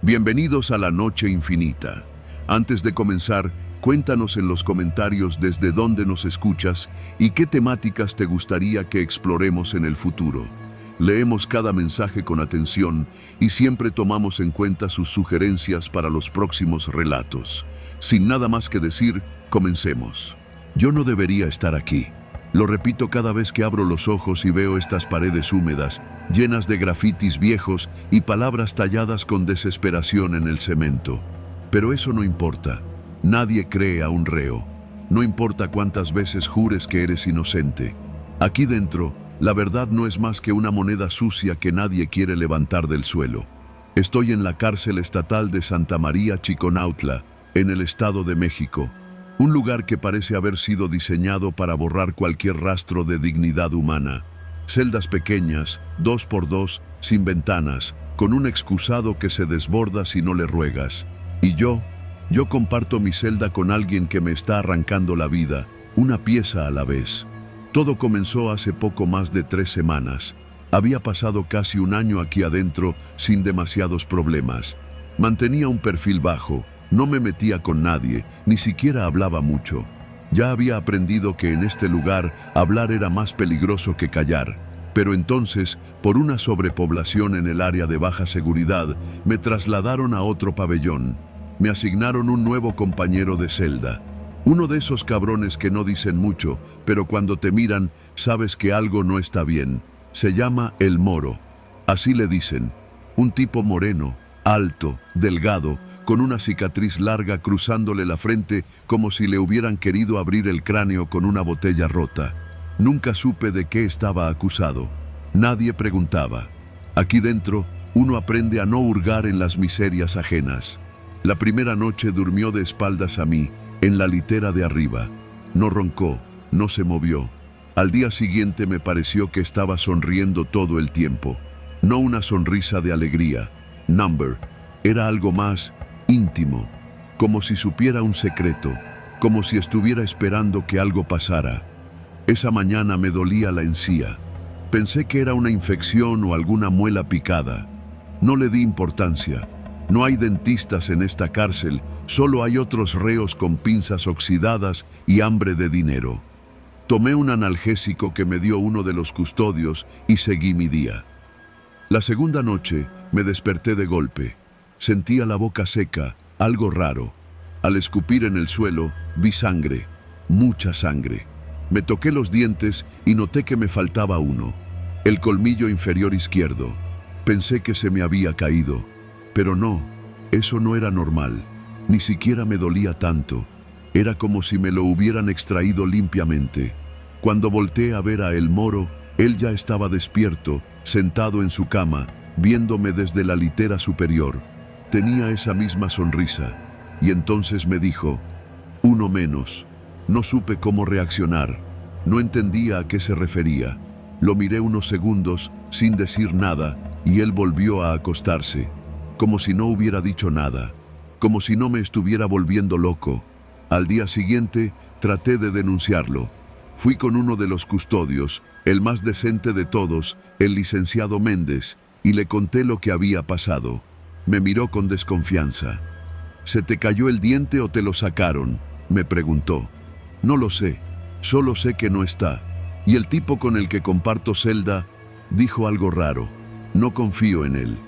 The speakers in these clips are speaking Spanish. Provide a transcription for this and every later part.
Bienvenidos a la Noche Infinita. Antes de comenzar, cuéntanos en los comentarios desde dónde nos escuchas y qué temáticas te gustaría que exploremos en el futuro. Leemos cada mensaje con atención y siempre tomamos en cuenta sus sugerencias para los próximos relatos. Sin nada más que decir, comencemos. Yo no debería estar aquí. Lo repito cada vez que abro los ojos y veo estas paredes húmedas, llenas de grafitis viejos y palabras talladas con desesperación en el cemento. Pero eso no importa. Nadie cree a un reo. No importa cuántas veces jures que eres inocente. Aquí dentro, la verdad no es más que una moneda sucia que nadie quiere levantar del suelo. Estoy en la cárcel estatal de Santa María Chiconautla, en el Estado de México. Un lugar que parece haber sido diseñado para borrar cualquier rastro de dignidad humana. Celdas pequeñas, 2 por 2, sin ventanas, con un excusado que se desborda si no le ruegas. Y yo comparto mi celda con alguien que me está arrancando la vida, una pieza a la vez. Todo comenzó hace poco más de 3 semanas. Había pasado casi un año aquí adentro sin demasiados problemas. Mantenía un perfil bajo. No me metía con nadie, ni siquiera hablaba mucho. Ya había aprendido que en este lugar hablar era más peligroso que callar. Pero entonces, por una sobrepoblación en el área de baja seguridad, me trasladaron a otro pabellón. Me asignaron un nuevo compañero de celda. Uno de esos cabrones que no dicen mucho, pero cuando te miran, sabes que algo no está bien. Se llama El Moro. Así le dicen. Un tipo moreno, alto, delgado, con una cicatriz larga cruzándole la frente como si le hubieran querido abrir el cráneo con una botella rota. Nunca supe de qué estaba acusado. Nadie preguntaba. Aquí dentro, uno aprende a no hurgar en las miserias ajenas. La primera noche durmió de espaldas a mí, en la litera de arriba. No roncó, no se movió. Al día siguiente me pareció que estaba sonriendo todo el tiempo. No una sonrisa de alegría. Number era algo más íntimo, como si supiera un secreto, como si estuviera esperando que algo pasara. Esa mañana me dolía la encía. Pensé que era una infección o alguna muela picada. No le di importancia. No hay dentistas en esta cárcel, solo hay otros reos con pinzas oxidadas y hambre de dinero. Tomé un analgésico que me dio uno de los custodios y seguí mi día. La segunda noche me desperté de golpe. Sentía la boca seca, algo raro. Al escupir en el suelo, vi sangre, mucha sangre. Me toqué los dientes y noté que me faltaba uno, el colmillo inferior izquierdo. Pensé que se me había caído, pero no, eso no era normal. Ni siquiera me dolía tanto. Era como si me lo hubieran extraído limpiamente. Cuando volteé a ver a El Moro, él ya estaba despierto, sentado en su cama, viéndome desde la litera superior. Tenía esa misma sonrisa, y entonces me dijo, uno menos. No supe cómo reaccionar, no entendía a qué se refería. Lo miré unos segundos, sin decir nada, y él volvió a acostarse, como si no hubiera dicho nada, como si no me estuviera volviendo loco. Al día siguiente, traté de denunciarlo. Fui con uno de los custodios, el más decente de todos, el licenciado Méndez, y le conté lo que había pasado. Me miró con desconfianza. ¿Se te cayó el diente o te lo sacaron?, me preguntó. No lo sé, solo sé que no está. Y el tipo con el que comparto celda dijo algo raro. No confío en él.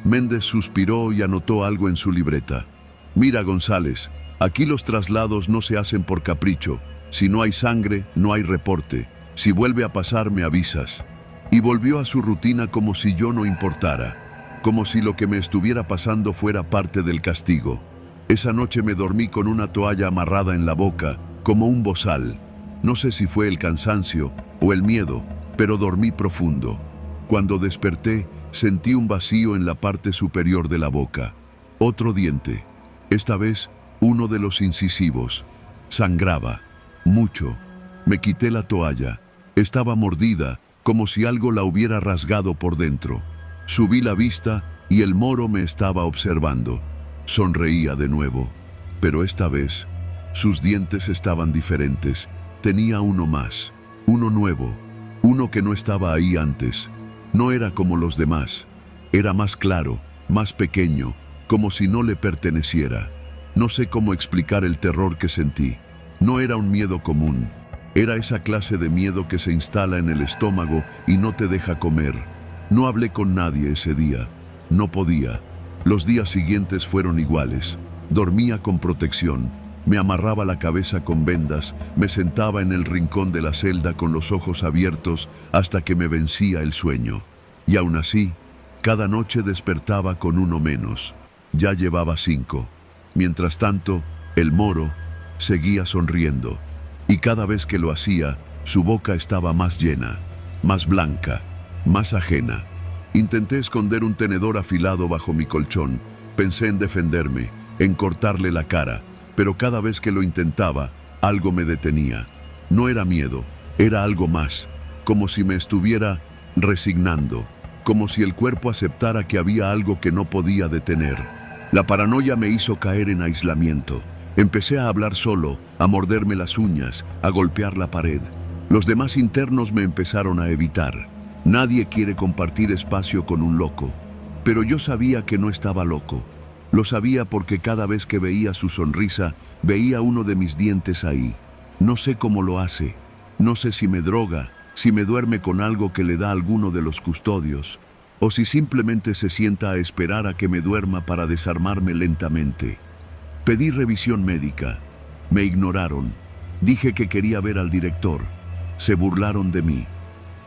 Méndez suspiró y anotó algo en su libreta. Mira, González, aquí los traslados no se hacen por capricho. Si no hay sangre, no hay reporte. Si vuelve a pasar, me avisas. Y volvió a su rutina como si yo no importara, como si lo que me estuviera pasando fuera parte del castigo. Esa noche me dormí con una toalla amarrada en la boca, como un bozal. No sé si fue el cansancio o el miedo, pero dormí profundo. Cuando desperté, sentí un vacío en la parte superior de la boca. Otro diente. Esta vez, uno de los incisivos. Sangraba. Mucho. Me quité la toalla. Estaba mordida, como si algo la hubiera rasgado por dentro. Subí la vista y El Moro me estaba observando. Sonreía de nuevo, pero esta vez sus dientes estaban diferentes. Tenía uno más, uno nuevo, uno que no estaba ahí antes. No era como los demás. Era más claro, más pequeño, como si no le perteneciera. No sé cómo explicar el terror que sentí. No era un miedo común. Era esa clase de miedo que se instala en el estómago y no te deja comer. No hablé con nadie ese día. No podía. Los días siguientes fueron iguales. Dormía con protección. Me amarraba la cabeza con vendas, me sentaba en el rincón de la celda con los ojos abiertos hasta que me vencía el sueño. Y aún así, cada noche despertaba con uno menos. Ya llevaba 5. Mientras tanto, el moro seguía sonriendo. Y cada vez que lo hacía, su boca estaba más llena, más blanca, más ajena. Intenté esconder un tenedor afilado bajo mi colchón. Pensé en defenderme, en cortarle la cara. Pero cada vez que lo intentaba, algo me detenía. No era miedo, era algo más, como si me estuviera resignando, como si el cuerpo aceptara que había algo que no podía detener. La paranoia me hizo caer en aislamiento. Empecé a hablar solo, a morderme las uñas, a golpear la pared. Los demás internos me empezaron a evitar. Nadie quiere compartir espacio con un loco. Pero yo sabía que no estaba loco. Lo sabía porque cada vez que veía su sonrisa, veía uno de mis dientes ahí. No sé cómo lo hace. No sé si me droga, si me duerme con algo que le da alguno de los custodios, o si simplemente se sienta a esperar a que me duerma para desarmarme lentamente. Pedí revisión médica. Me ignoraron. Dije que quería ver al director. Se burlaron de mí.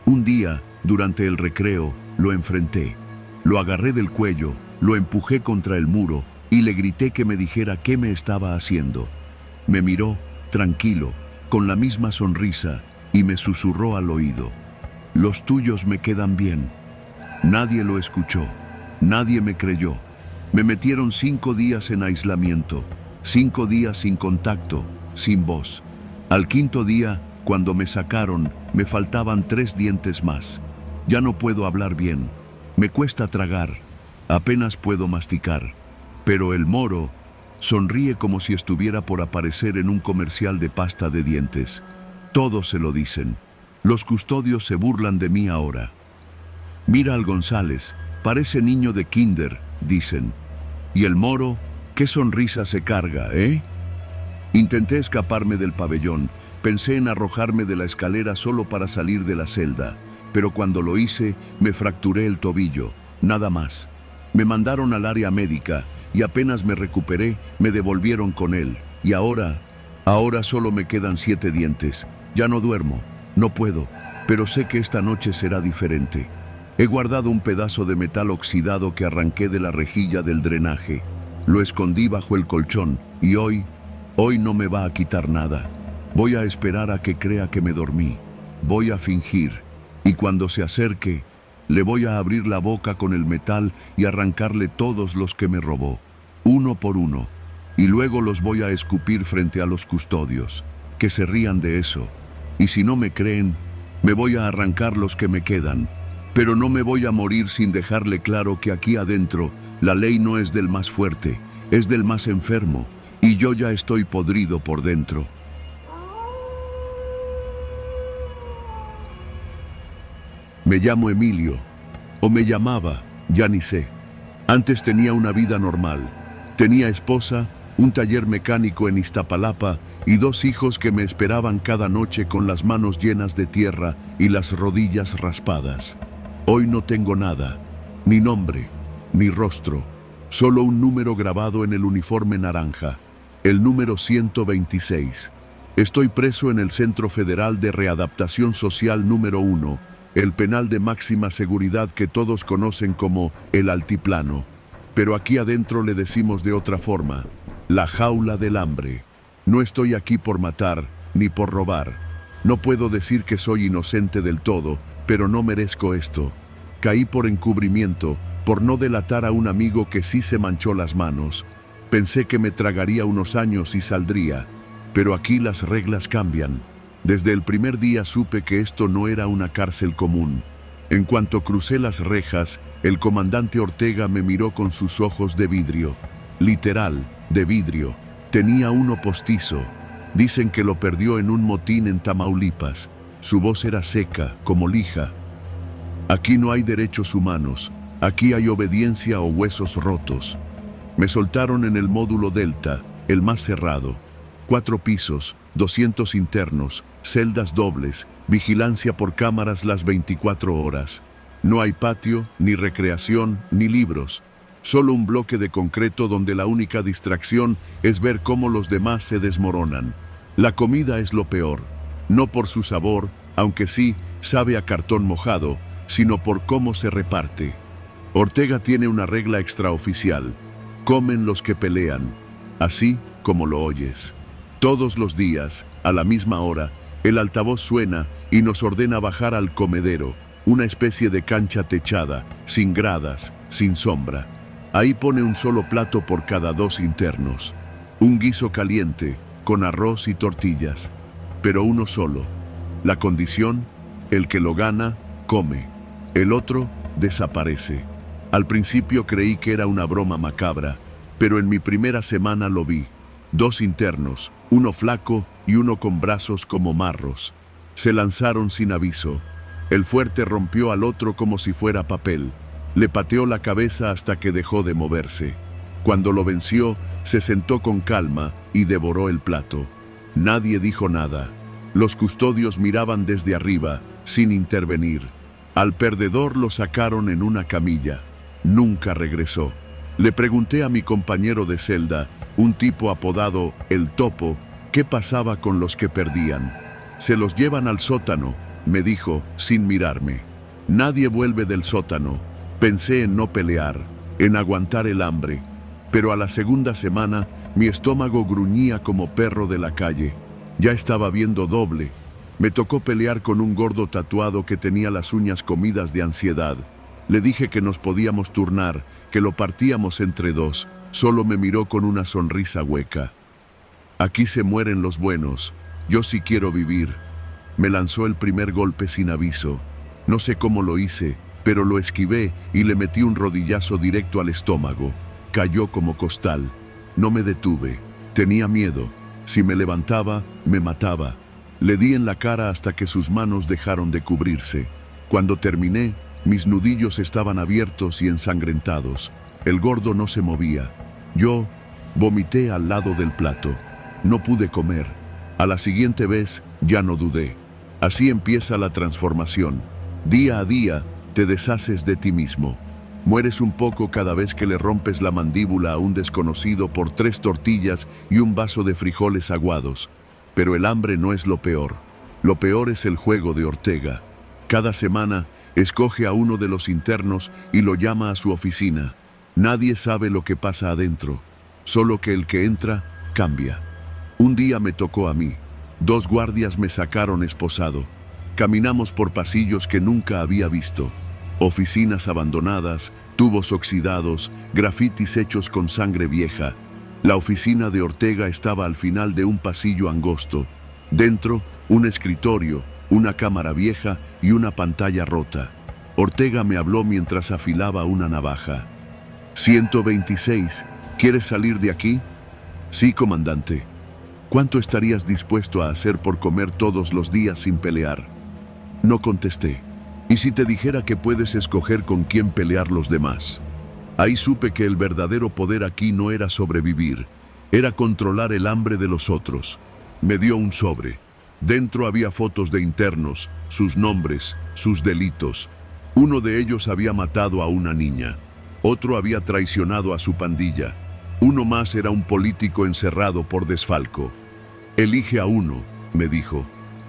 Un día, durante el recreo, lo enfrenté. Lo agarré del cuello, lo empujé contra el muro y le grité que me dijera qué me estaba haciendo. Me miró, tranquilo, con la misma sonrisa, y me susurró al oído: «Los tuyos me quedan bien». Nadie lo escuchó, nadie me creyó. Me metieron 5 días en aislamiento, 5 días sin contacto, sin voz. Al 5.º día, cuando me sacaron, me faltaban 3 dientes más. Ya no puedo hablar bien, me cuesta tragar. Apenas puedo masticar, pero el moro sonríe como si estuviera por aparecer en un comercial de pasta de dientes. Todos se lo dicen. Los custodios se burlan de mí ahora. «Mira al González, parece niño de kinder», dicen. «Y el moro, qué sonrisa se carga, ¿eh?». Intenté escaparme del pabellón. Pensé en arrojarme de la escalera solo para salir de la celda, pero cuando lo hice, me fracturé el tobillo, nada más. Me mandaron al área médica y apenas me recuperé, me devolvieron con él. Y ahora solo me quedan 7 dientes. Ya no duermo, no puedo, pero sé que esta noche será diferente. He guardado un pedazo de metal oxidado que arranqué de la rejilla del drenaje. Lo escondí bajo el colchón y hoy no me va a quitar nada. Voy a esperar a que crea que me dormí. Voy a fingir. Y cuando se acerque, le voy a abrir la boca con el metal y arrancarle todos los que me robó, uno por uno, y luego los voy a escupir frente a los custodios, que se rían de eso. Y si no me creen, me voy a arrancar los que me quedan, pero no me voy a morir sin dejarle claro que aquí adentro la ley no es del más fuerte, es del más enfermo, y yo ya estoy podrido por dentro. Me llamo Emilio, o me llamaba, ya ni sé. Antes tenía una vida normal. Tenía esposa, un taller mecánico en Iztapalapa y 2 hijos que me esperaban cada noche con las manos llenas de tierra y las rodillas raspadas. Hoy no tengo nada, ni nombre, ni rostro, solo un número grabado en el uniforme naranja, el número 126. Estoy preso en el Centro Federal de Readaptación Social número 1, el penal de máxima seguridad que todos conocen como el Altiplano, pero aquí adentro le decimos de otra forma, la jaula del hambre. No estoy aquí por matar, ni por robar. No puedo decir que soy inocente del todo, pero no merezco esto. Caí por encubrimiento, por no delatar a un amigo que sí se manchó las manos. Pensé que me tragaría unos años y saldría, pero aquí las reglas cambian. Desde el primer día supe que esto no era una cárcel común. En cuanto crucé las rejas, el comandante Ortega me miró con sus ojos de vidrio. Literal, de vidrio. Tenía uno postizo. Dicen que lo perdió en un motín en Tamaulipas. Su voz era seca, como lija. Aquí no hay derechos humanos. Aquí hay obediencia o huesos rotos. Me soltaron en el módulo Delta, el más cerrado. 4 pisos, 200 internos, celdas dobles, vigilancia por cámaras las 24 horas. No hay patio, ni recreación, ni libros. Solo un bloque de concreto donde la única distracción es ver cómo los demás se desmoronan. La comida es lo peor, no por su sabor, aunque sí sabe a cartón mojado, sino por cómo se reparte. Ortega tiene una regla extraoficial: comen los que pelean, así como lo oyes. Todos los días, a la misma hora, el altavoz suena y nos ordena bajar al comedero, una especie de cancha techada, sin gradas, sin sombra. Ahí pone un solo plato por cada 2 internos. Un guiso caliente, con arroz y tortillas, pero uno solo. La condición: el que lo gana, come. El otro, desaparece. Al principio creí que era una broma macabra, pero en mi primera semana lo vi. 2 internos, uno flaco y uno con brazos como marros. Se lanzaron sin aviso. El fuerte rompió al otro como si fuera papel. Le pateó la cabeza hasta que dejó de moverse. Cuando lo venció, se sentó con calma y devoró el plato. Nadie dijo nada. Los custodios miraban desde arriba, sin intervenir. Al perdedor lo sacaron en una camilla. Nunca regresó. Le pregunté a mi compañero de celda, un tipo apodado El Topo, qué pasaba con los que perdían. Se los llevan al sótano, me dijo, sin mirarme. Nadie vuelve del sótano. Pensé en no pelear, en aguantar el hambre, pero a la segunda semana mi estómago gruñía como perro de la calle. Ya estaba viendo doble. Me tocó pelear con un gordo tatuado que tenía las uñas comidas de ansiedad. Le dije que nos podíamos turnar, que lo partíamos entre 2. Solo me miró con una sonrisa hueca. Aquí se mueren los buenos. Yo sí quiero vivir. Me lanzó el primer golpe sin aviso. No sé cómo lo hice, pero lo esquivé y le metí un rodillazo directo al estómago. Cayó como costal. No me detuve. Tenía miedo. Si me levantaba, me mataba. Le di en la cara hasta que sus manos dejaron de cubrirse. Cuando terminé, mis nudillos estaban abiertos y ensangrentados. El gordo no se movía. Yo vomité al lado del plato. No pude comer. A la siguiente vez, ya no dudé. Así empieza la transformación. Día a día, te deshaces de ti mismo. Mueres un poco cada vez que le rompes la mandíbula a un desconocido por 3 tortillas y un vaso de frijoles aguados. Pero el hambre no es lo peor. Lo peor es el juego de Ortega. Cada semana, escoge a uno de los internos y lo llama a su oficina. Nadie sabe lo que pasa adentro, solo que el que entra, cambia. Un día me tocó a mí. 2 guardias me sacaron esposado. Caminamos por pasillos que nunca había visto. Oficinas abandonadas, tubos oxidados, grafitis hechos con sangre vieja. La oficina de Ortega estaba al final de un pasillo angosto. Dentro, un escritorio, una cámara vieja y una pantalla rota. Ortega me habló mientras afilaba una navaja. 126, ¿quieres salir de aquí? Sí, comandante. ¿Cuánto estarías dispuesto a hacer por comer todos los días sin pelear? No contesté. ¿Y si te dijera que puedes escoger con quién pelear los demás? Ahí supe que el verdadero poder aquí no era sobrevivir, era controlar el hambre de los otros. Me dio un sobre. Dentro había fotos de internos, sus nombres, sus delitos. Uno de ellos había matado a una niña. Otro había traicionado a su pandilla. Uno más era un político encerrado por desfalco. Elige a uno, me dijo.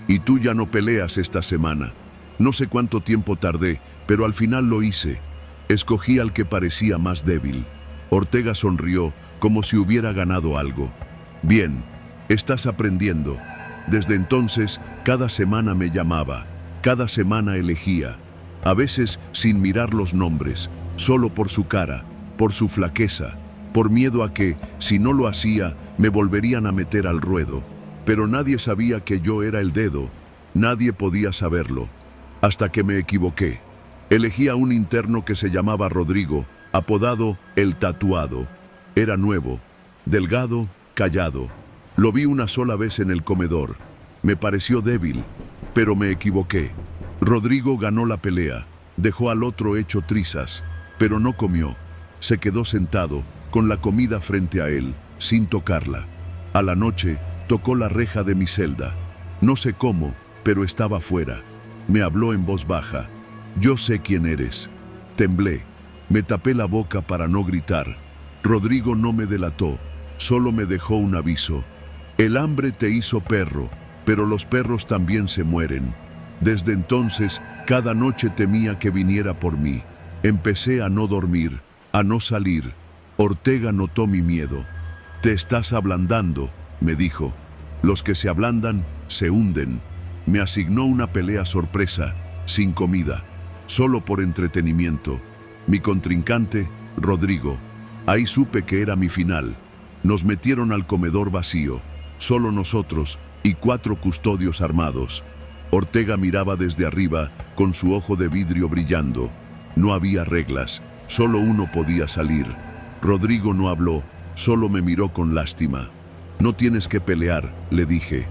Y tú ya no peleas esta semana. No sé cuánto tiempo tardé, pero al final lo hice. Escogí al que parecía más débil. Ortega sonrió, como si hubiera ganado algo. Bien, estás aprendiendo. Desde entonces, cada semana me llamaba. Cada semana elegía. A veces sin mirar los nombres, solo por su cara, por su flaqueza, por miedo a que, si no lo hacía, me volverían a meter al ruedo. Pero nadie sabía que yo era el dedo. Nadie podía saberlo. Hasta que me equivoqué. Elegí a un interno que se llamaba Rodrigo, apodado El Tatuado. Era nuevo, delgado, callado. Lo vi una sola vez en el comedor. Me pareció débil, pero me equivoqué. Rodrigo ganó la pelea, dejó al otro hecho trizas, pero no comió. Se quedó sentado, con la comida frente a él, sin tocarla. A la noche, tocó la reja de mi celda. No sé cómo, pero estaba fuera. Me habló en voz baja. «Yo sé quién eres». Temblé. Me tapé la boca para no gritar. Rodrigo no me delató, solo me dejó un aviso. «El hambre te hizo perro, pero los perros también se mueren». Desde entonces, cada noche temía que viniera por mí. Empecé a no dormir, a no salir. Ortega notó mi miedo. «Te estás ablandando», me dijo. «Los que se ablandan, se hunden». Me asignó una pelea sorpresa, sin comida, solo por entretenimiento. Mi contrincante, Rodrigo. Ahí supe que era mi final. Nos metieron al comedor vacío, solo nosotros y 4 custodios armados. Ortega miraba desde arriba, con su ojo de vidrio brillando. No había reglas, solo uno podía salir. Rodrigo no habló, solo me miró con lástima. «No tienes que pelear», le dije.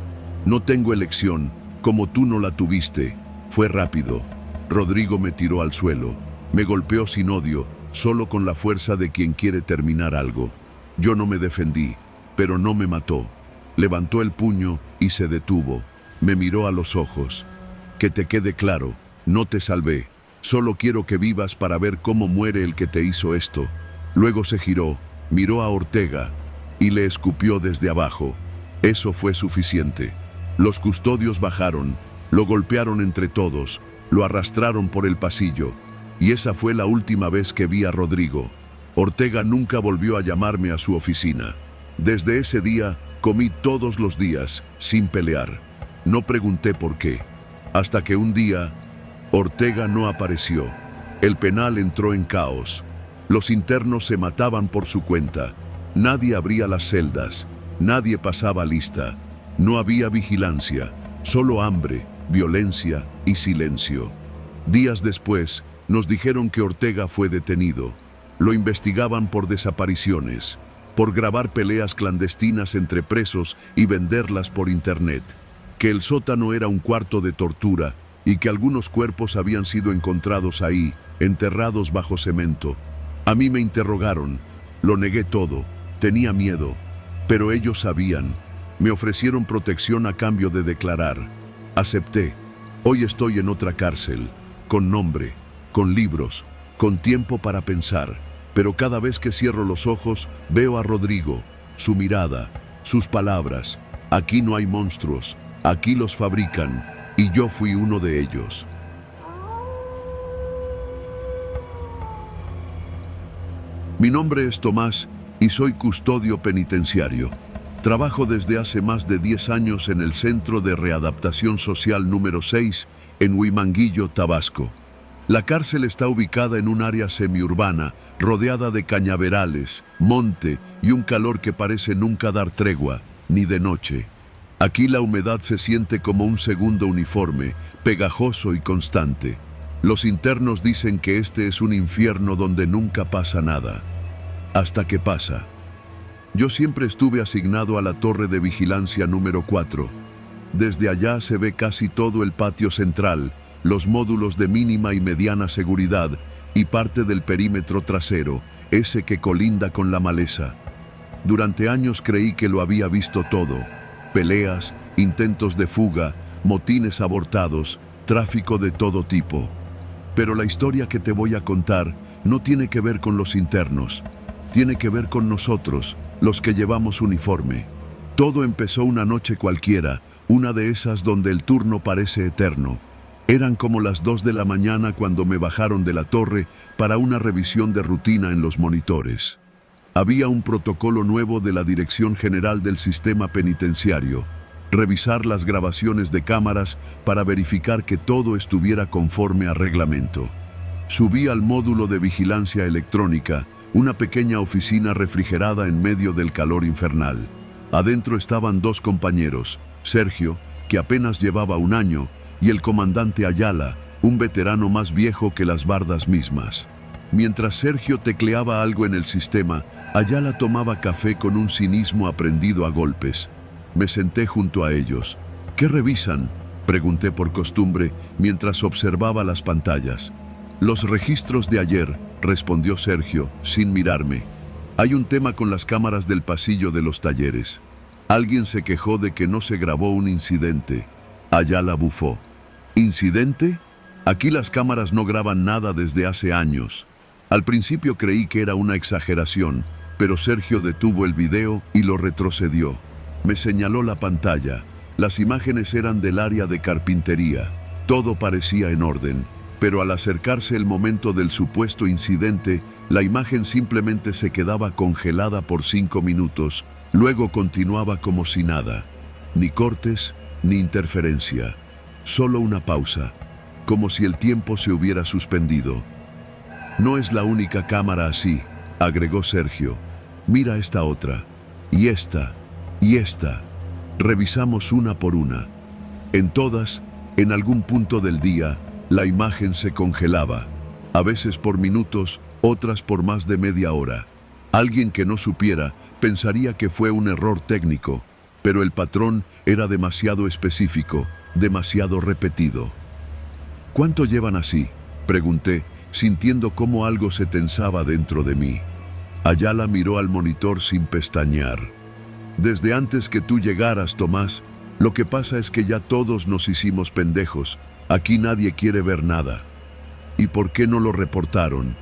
«No tengo elección, como tú no la tuviste». Fue rápido. Rodrigo me tiró al suelo. Me golpeó sin odio, solo con la fuerza de quien quiere terminar algo. Yo no me defendí, pero no me mató. Levantó el puño y se detuvo. Me miró a los ojos. «Que te quede claro, no te salvé. Solo quiero que vivas para ver cómo muere el que te hizo esto». Luego se giró, miró a Ortega y le escupió desde abajo. Eso fue suficiente. Los custodios bajaron, lo golpearon entre todos, lo arrastraron por el pasillo. Y esa fue la última vez que vi a Rodrigo. Ortega nunca volvió a llamarme a su oficina. Desde ese día, comí todos los días, sin pelear. No pregunté por qué. Hasta que un día, Ortega no apareció. El penal entró en caos. Los internos se mataban por su cuenta. Nadie abría las celdas. Nadie pasaba lista. No había vigilancia. Solo hambre, violencia y silencio. Días después, nos dijeron que Ortega fue detenido. Lo investigaban por desapariciones, por grabar peleas clandestinas entre presos y venderlas por internet. Que el sótano era un cuarto de tortura y que algunos cuerpos habían sido encontrados ahí, enterrados bajo cemento. A mí me interrogaron. Lo negué todo. Tenía miedo. Pero ellos sabían. Me ofrecieron protección a cambio de declarar. Acepté. Hoy estoy en otra cárcel, con nombre, con libros, con tiempo para pensar. Pero cada vez que cierro los ojos, veo a Rodrigo, su mirada, sus palabras. Aquí no hay monstruos, aquí los fabrican, y yo fui uno de ellos. Mi nombre es Tomás y soy custodio penitenciario. Trabajo desde hace más de 10 años en el Centro de Readaptación Social número 6 en Huimanguillo, Tabasco. La cárcel está ubicada en un área semiurbana, rodeada de cañaverales, monte y un calor que parece nunca dar tregua, ni de noche. Aquí la humedad se siente como un segundo uniforme, pegajoso y constante. Los internos dicen que este es un infierno donde nunca pasa nada. Hasta que pasa. Yo siempre estuve asignado a la torre de vigilancia número 4. Desde allá se ve casi todo el patio central, los módulos de mínima y mediana seguridad y parte del perímetro trasero, ese que colinda con la maleza. Durante años creí que lo había visto todo. Peleas, intentos de fuga, motines abortados, tráfico de todo tipo. Pero la historia que te voy a contar no tiene que ver con los internos. Tiene que ver con nosotros, los que llevamos uniforme. Todo empezó una noche cualquiera, una de esas donde el turno parece eterno. Eran como las 2 de la mañana cuando me bajaron de la torre para una revisión de rutina en los monitores. Había un protocolo nuevo de la Dirección General del Sistema Penitenciario. Revisar las grabaciones de cámaras para verificar que todo estuviera conforme a reglamento. Subí al módulo de vigilancia electrónica, una pequeña oficina refrigerada en medio del calor infernal. Adentro estaban 2 compañeros, Sergio, que apenas llevaba 1 año, y el comandante Ayala, un veterano más viejo que las bardas mismas. Mientras Sergio tecleaba algo en el sistema, Ayala tomaba café con un cinismo aprendido a golpes. Me senté junto a ellos. ¿Qué revisan?, pregunté por costumbre mientras observaba las pantallas. Los registros de ayer, respondió Sergio, sin mirarme. Hay un tema con las cámaras del pasillo de los talleres. Alguien se quejó de que no se grabó un incidente. Ayala bufó. ¿Incidente? Aquí las cámaras no graban nada desde hace años. Al principio creí que era una exageración, pero Sergio detuvo el video y lo retrocedió. Me señaló la pantalla. Las imágenes eran del área de carpintería. Todo parecía en orden, pero al acercarse el momento del supuesto incidente, la imagen simplemente se quedaba congelada por 5 minutos, luego continuaba como si nada. Ni cortes, ni interferencia. Solo una pausa, como si el tiempo se hubiera suspendido. No es la única cámara así, agregó Sergio. Mira esta otra, y esta, y esta. Revisamos una por una. En todas, en algún punto del día, la imagen se congelaba, a veces por minutos, otras por más de media hora. Alguien que no supiera pensaría que fue un error técnico, pero el patrón era demasiado específico, demasiado repetido. ¿Cuánto llevan así?, pregunté, sintiendo cómo algo se tensaba dentro de mí. Ayala miró al monitor sin pestañear. Desde antes que tú llegaras, Tomás. Lo que pasa es que ya todos nos hicimos pendejos. Aquí nadie quiere ver nada. ¿Y por qué no lo reportaron?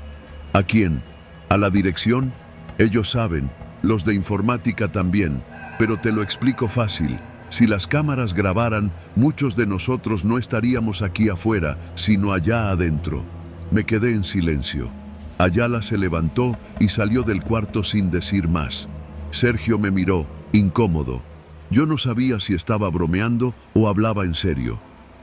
¿A quién? ¿A la dirección? Ellos saben, los de informática también, pero te lo explico fácil. Si las cámaras grabaran, muchos de nosotros no estaríamos aquí afuera, sino allá adentro. Me quedé en silencio. Ayala se levantó y salió del cuarto sin decir más. Sergio me miró, incómodo. Yo no sabía si estaba bromeando o hablaba en serio,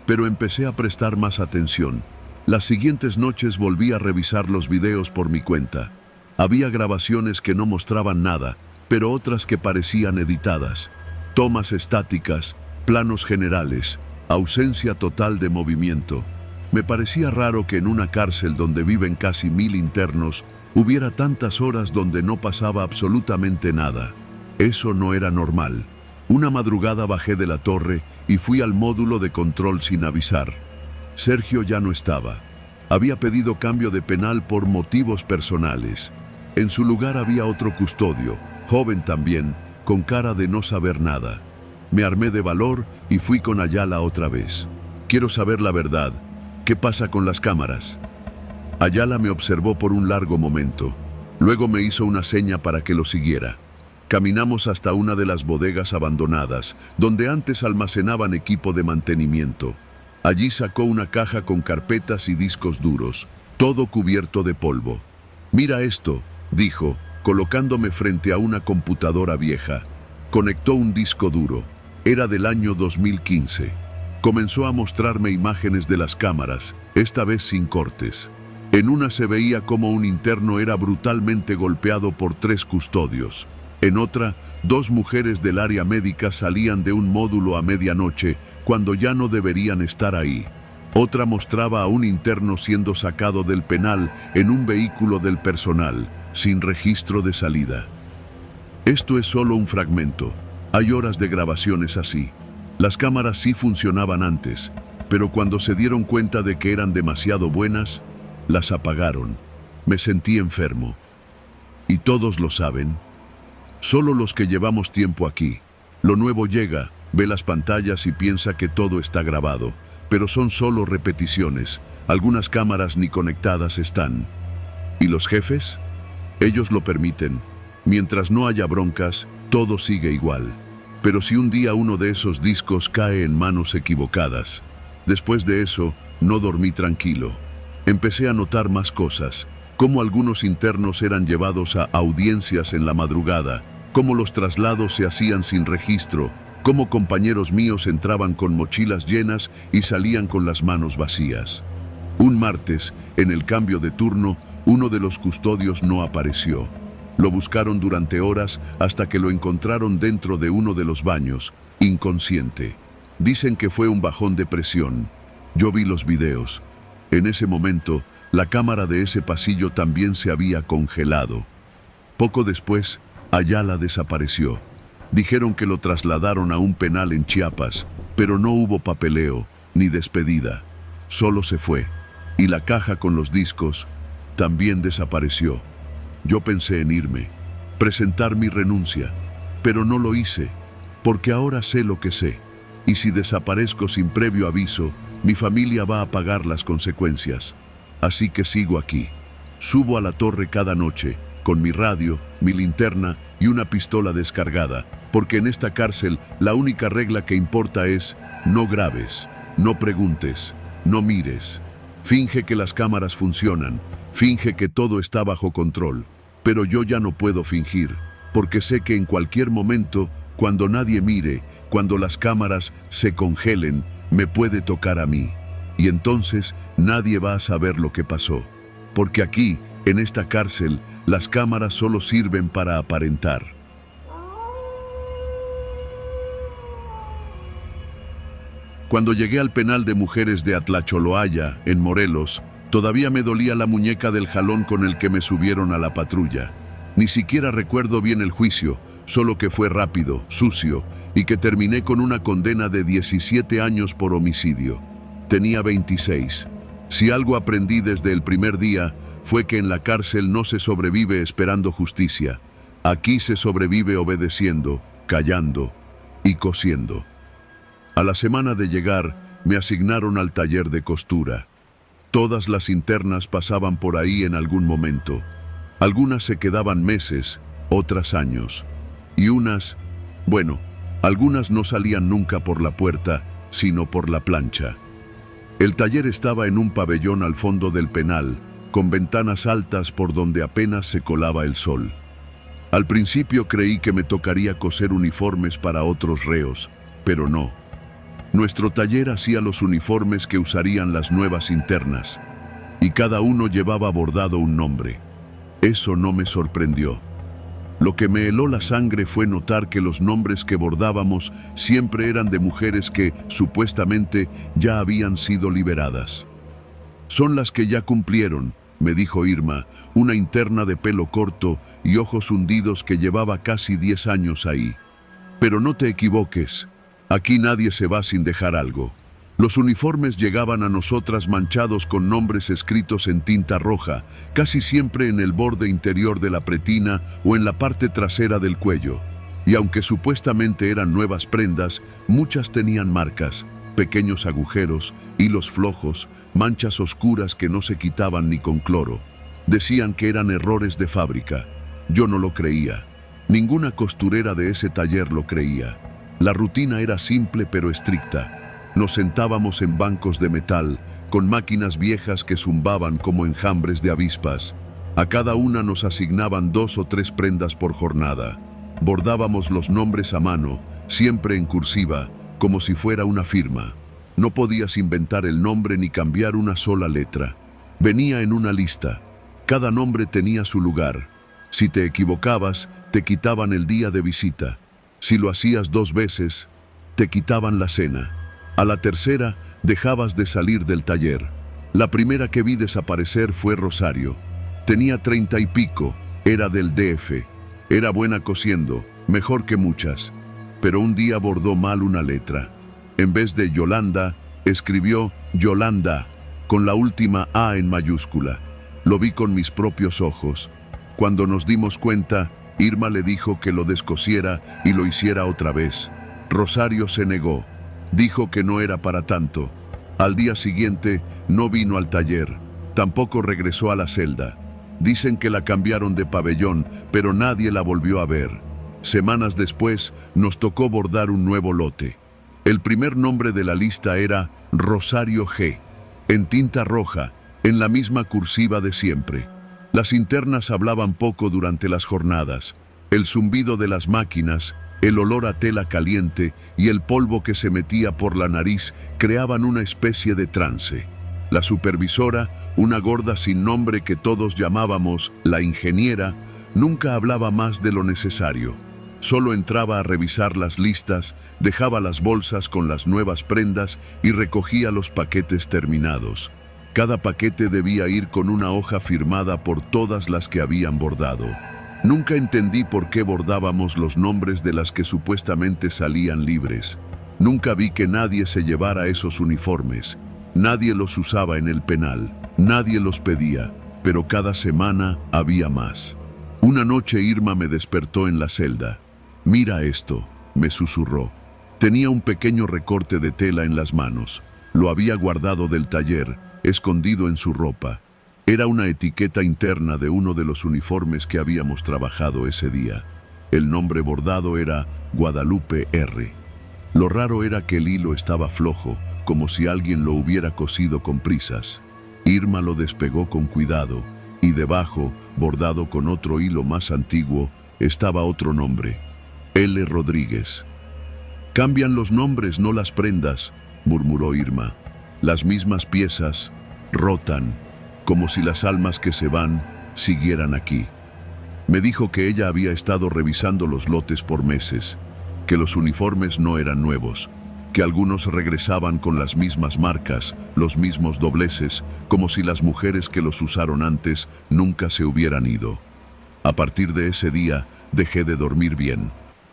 pero empecé a prestar más atención. Las siguientes noches volví a revisar los videos por mi cuenta. Había grabaciones que no mostraban nada, pero otras que parecían editadas. Tomas estáticas, planos generales, ausencia total de movimiento. Me parecía raro que en una cárcel donde viven casi 1000 internos hubiera tantas horas donde no pasaba absolutamente nada. Eso no era normal. Una madrugada bajé de la torre y fui al módulo de control sin avisar. Sergio ya no estaba. Había pedido cambio de penal por motivos personales. En su lugar había otro custodio, joven también, con cara de no saber nada. Me armé de valor y fui con Ayala otra vez. Quiero saber la verdad. ¿Qué pasa con las cámaras? Ayala me observó por un largo momento. Luego me hizo una seña para que lo siguiera. Caminamos hasta una de las bodegas abandonadas, donde antes almacenaban equipo de mantenimiento. Allí sacó una caja con carpetas y discos duros, todo cubierto de polvo. «Mira esto», dijo, colocándome frente a una computadora vieja. Conectó un disco duro. Era del año 2015. Comenzó a mostrarme imágenes de las cámaras, esta vez sin cortes. En una se veía como un interno era brutalmente golpeado por 3 custodios. En otra, 2 mujeres del área médica salían de un módulo a medianoche, cuando ya no deberían estar ahí. Otra mostraba a un interno siendo sacado del penal en un vehículo del personal, sin registro de salida. Esto es solo un fragmento. Hay horas de grabaciones así. Las cámaras sí funcionaban antes, pero cuando se dieron cuenta de que eran demasiado buenas, las apagaron. Me sentí enfermo. ¿Y todos lo saben? Solo los que llevamos tiempo aquí. Lo nuevo llega, ve las pantallas y piensa que todo está grabado, pero son solo repeticiones. Algunas cámaras ni conectadas están. ¿Y los jefes? Ellos lo permiten. Mientras no haya broncas, todo sigue igual. Pero si un día uno de esos discos cae en manos equivocadas, después de eso, no dormí tranquilo. Empecé a notar más cosas. Cómo algunos internos eran llevados a audiencias en la madrugada, cómo los traslados se hacían sin registro, cómo compañeros míos entraban con mochilas llenas y salían con las manos vacías. Un martes, en el cambio de turno, uno de los custodios no apareció. Lo buscaron durante horas hasta que lo encontraron dentro de uno de los baños, inconsciente. Dicen que fue un bajón de presión. Yo vi los videos. En ese momento, la cámara de ese pasillo también se había congelado. Poco después, Ayala desapareció. Dijeron que lo trasladaron a un penal en Chiapas, pero no hubo papeleo ni despedida. Solo se fue. Y la caja con los discos también desapareció. Yo pensé en irme, presentar mi renuncia, pero no lo hice, porque ahora sé lo que sé, y si desaparezco sin previo aviso, mi familia va a pagar las consecuencias. Así que sigo aquí. Subo a la torre cada noche, con mi radio, mi linterna y una pistola descargada, porque en esta cárcel la única regla que importa es: no grabes, no preguntes, no mires. Finge que las cámaras funcionan, finge que todo está bajo control, pero yo ya no puedo fingir, porque sé que en cualquier momento, cuando nadie mire, cuando las cámaras se congelen, me puede tocar a mí. Y entonces nadie va a saber lo que pasó, porque aquí, en esta cárcel, las cámaras solo sirven para aparentar. Cuando llegué al penal de mujeres de Atlacholoaya, en Morelos, todavía me dolía la muñeca del jalón con el que me subieron a la patrulla. Ni siquiera recuerdo bien el juicio, solo que fue rápido, sucio, y que terminé con una condena de 17 años por homicidio. Tenía 26. Si algo aprendí desde el primer día, fue que en la cárcel no se sobrevive esperando justicia. Aquí se sobrevive obedeciendo, callando y cosiendo. A la semana de llegar, me asignaron al taller de costura. Todas las internas pasaban por ahí en algún momento. Algunas se quedaban meses, otras años. Y algunas no salían nunca por la puerta, sino por la plancha. El taller estaba en un pabellón al fondo del penal, con ventanas altas por donde apenas se colaba el sol. Al principio creí que me tocaría coser uniformes para otros reos, pero no. Nuestro taller hacía los uniformes que usarían las nuevas internas, y cada uno llevaba bordado un nombre. Eso no me sorprendió. Lo que me heló la sangre fue notar que los nombres que bordábamos siempre eran de mujeres que, supuestamente, ya habían sido liberadas. «Son las que ya cumplieron», me dijo Irma, una interna de pelo corto y ojos hundidos que llevaba casi 10 años ahí. «Pero no te equivoques, aquí nadie se va sin dejar algo». Los uniformes llegaban a nosotras manchados con nombres escritos en tinta roja, casi siempre en el borde interior de la pretina o en la parte trasera del cuello. Y aunque supuestamente eran nuevas prendas, muchas tenían marcas, pequeños agujeros, hilos flojos, manchas oscuras que no se quitaban ni con cloro. Decían que eran errores de fábrica. Yo no lo creía. Ninguna costurera de ese taller lo creía. La rutina era simple pero estricta. Nos sentábamos en bancos de metal, con máquinas viejas que zumbaban como enjambres de avispas. A cada una nos asignaban 2 o 3 prendas por jornada. Bordábamos los nombres a mano, siempre en cursiva, como si fuera una firma. No podías inventar el nombre ni cambiar una sola letra. Venía en una lista. Cada nombre tenía su lugar. Si te equivocabas, te quitaban el día de visita. Si lo hacías 2 veces, te quitaban la cena. A la tercera, dejabas de salir del taller. La primera que vi desaparecer fue Rosario. Tenía 30 y pico, era del DF. Era buena cosiendo, mejor que muchas. Pero un día bordó mal una letra. En vez de Yolanda, escribió Yolanda, con la última A en mayúscula. Lo vi con mis propios ojos. Cuando nos dimos cuenta, Irma le dijo que lo descosiera y lo hiciera otra vez. Rosario se negó. Dijo que no era para tanto. Al día siguiente no vino al taller, tampoco regresó a la celda. Dicen que la cambiaron de pabellón, pero nadie la volvió a ver. Semanas después nos tocó bordar un nuevo lote. El primer nombre de la lista era Rosario G, en tinta roja, en la misma cursiva de siempre. Las internas hablaban poco durante las jornadas. El zumbido de las máquinas, el olor a tela caliente y el polvo que se metía por la nariz creaban una especie de trance. La supervisora, una gorda sin nombre que todos llamábamos la ingeniera, nunca hablaba más de lo necesario. Solo entraba a revisar las listas, dejaba las bolsas con las nuevas prendas y recogía los paquetes terminados. Cada paquete debía ir con una hoja firmada por todas las que habían bordado. Nunca entendí por qué bordábamos los nombres de las que supuestamente salían libres. Nunca vi que nadie se llevara esos uniformes. Nadie los usaba en el penal. Nadie los pedía, pero cada semana había más. Una noche Irma me despertó en la celda. «Mira esto», me susurró. Tenía un pequeño recorte de tela en las manos. Lo había guardado del taller, escondido en su ropa. Era una etiqueta interna de uno de los uniformes que habíamos trabajado ese día. El nombre bordado era Guadalupe R. Lo raro era que el hilo estaba flojo, como si alguien lo hubiera cosido con prisas. Irma lo despegó con cuidado, y debajo, bordado con otro hilo más antiguo, estaba otro nombre: L. Rodríguez. «Cambian los nombres, no las prendas», murmuró Irma. «Las mismas piezas rotan, como si las almas que se van siguieran aquí». Me dijo que ella había estado revisando los lotes por meses, que los uniformes no eran nuevos, que algunos regresaban con las mismas marcas, los mismos dobleces, como si las mujeres que los usaron antes nunca se hubieran ido. A partir de ese día dejé de dormir bien.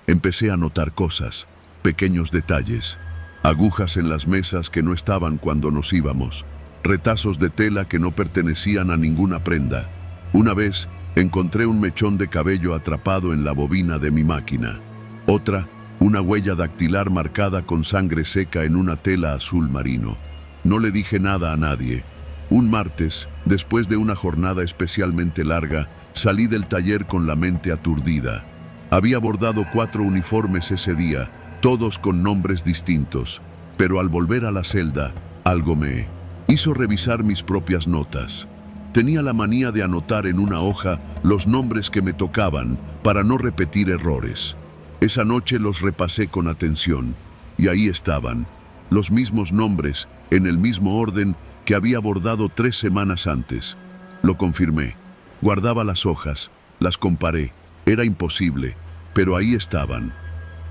Empecé a notar cosas, pequeños detalles, agujas en las mesas que no estaban cuando nos íbamos, retazos de tela que no pertenecían a ninguna prenda. Una vez encontré un mechón de cabello atrapado en la bobina de mi máquina. Otra, una huella dactilar marcada con sangre seca en una tela azul marino. No le dije nada a nadie. Un martes, después de una jornada especialmente larga, salí del taller con la mente aturdida. Había bordado 4 uniformes ese día, todos con nombres distintos, pero al volver a la celda, algo me hizo revisar mis propias notas. Tenía la manía de anotar en una hoja los nombres que me tocaban para no repetir errores. Esa noche los repasé con atención, y ahí estaban, los mismos nombres, en el mismo orden que había bordado 3 semanas antes. Lo confirmé. Guardaba las hojas, las comparé. Era imposible, pero ahí estaban.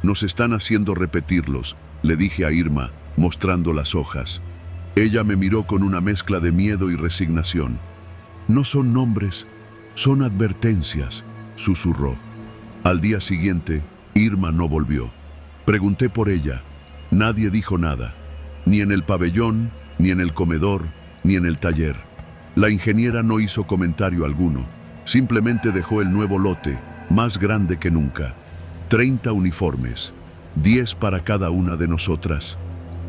«Nos están haciendo repetirlos», le dije a Irma, mostrando las hojas. Ella me miró con una mezcla de miedo y resignación. «No son nombres, son advertencias», susurró. Al día siguiente, Irma no volvió. Pregunté por ella. Nadie dijo nada, ni en el pabellón, ni en el comedor, ni en el taller. La ingeniera no hizo comentario alguno, simplemente dejó el nuevo lote, más grande que nunca. 30 uniformes, 10 para cada una de nosotras.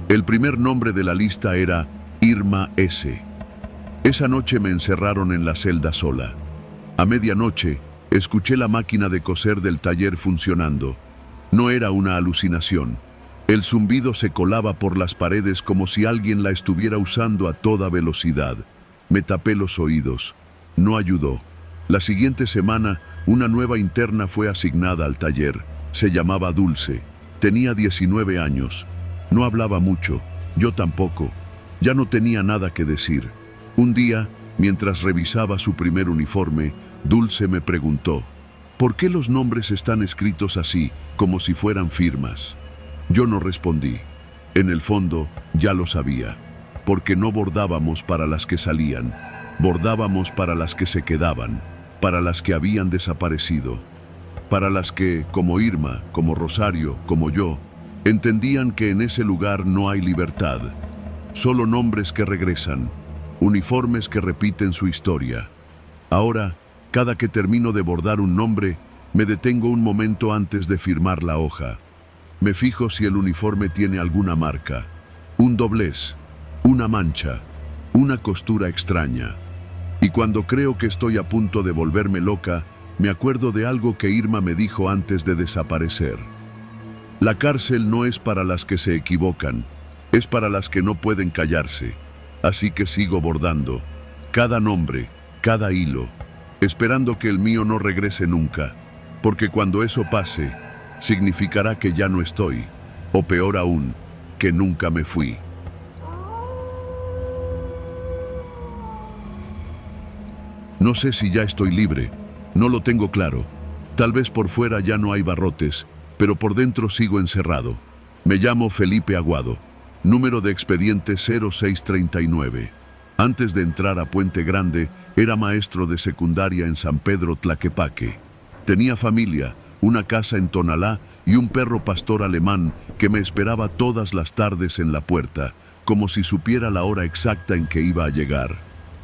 El primer nombre de la lista era Irma S. Esa noche me encerraron en la celda sola. A medianoche, escuché la máquina de coser del taller funcionando. No era una alucinación. El zumbido se colaba por las paredes como si alguien la estuviera usando a toda velocidad. Me tapé los oídos. No ayudó. La siguiente semana, una nueva interna fue asignada al taller. Se llamaba Dulce. Tenía 19 años. No hablaba mucho. Yo tampoco. Ya no tenía nada que decir. Un día, mientras revisaba su primer uniforme, Dulce me preguntó: «¿Por qué los nombres están escritos así, como si fueran firmas?». Yo no respondí. En el fondo, ya lo sabía. Porque no bordábamos para las que salían. Bordábamos para las que se quedaban, para las que habían desaparecido. Para las que, como Irma, como Rosario, como yo, entendían que en ese lugar no hay libertad. Solo nombres que regresan, uniformes que repiten su historia. Ahora, cada que termino de bordar un nombre, me detengo un momento antes de firmar la hoja. Me fijo si el uniforme tiene alguna marca, un doblez, una mancha, una costura extraña. Y cuando creo que estoy a punto de volverme loca, me acuerdo de algo que Irma me dijo antes de desaparecer. La cárcel no es para las que se equivocan, es para las que no pueden callarse. Así que sigo bordando, cada nombre, cada hilo, esperando que el mío no regrese nunca, porque cuando eso pase, significará que ya no estoy, o peor aún, que nunca me fui. No sé si ya estoy libre, no lo tengo claro. Tal vez por fuera ya no hay barrotes, pero por dentro sigo encerrado. Me llamo Felipe Aguado, número de expediente 0639. Antes de entrar a Puente Grande, era maestro de secundaria en San Pedro Tlaquepaque. Tenía familia, una casa en Tonalá y un perro pastor alemán que me esperaba todas las tardes en la puerta, como si supiera la hora exacta en que iba a llegar.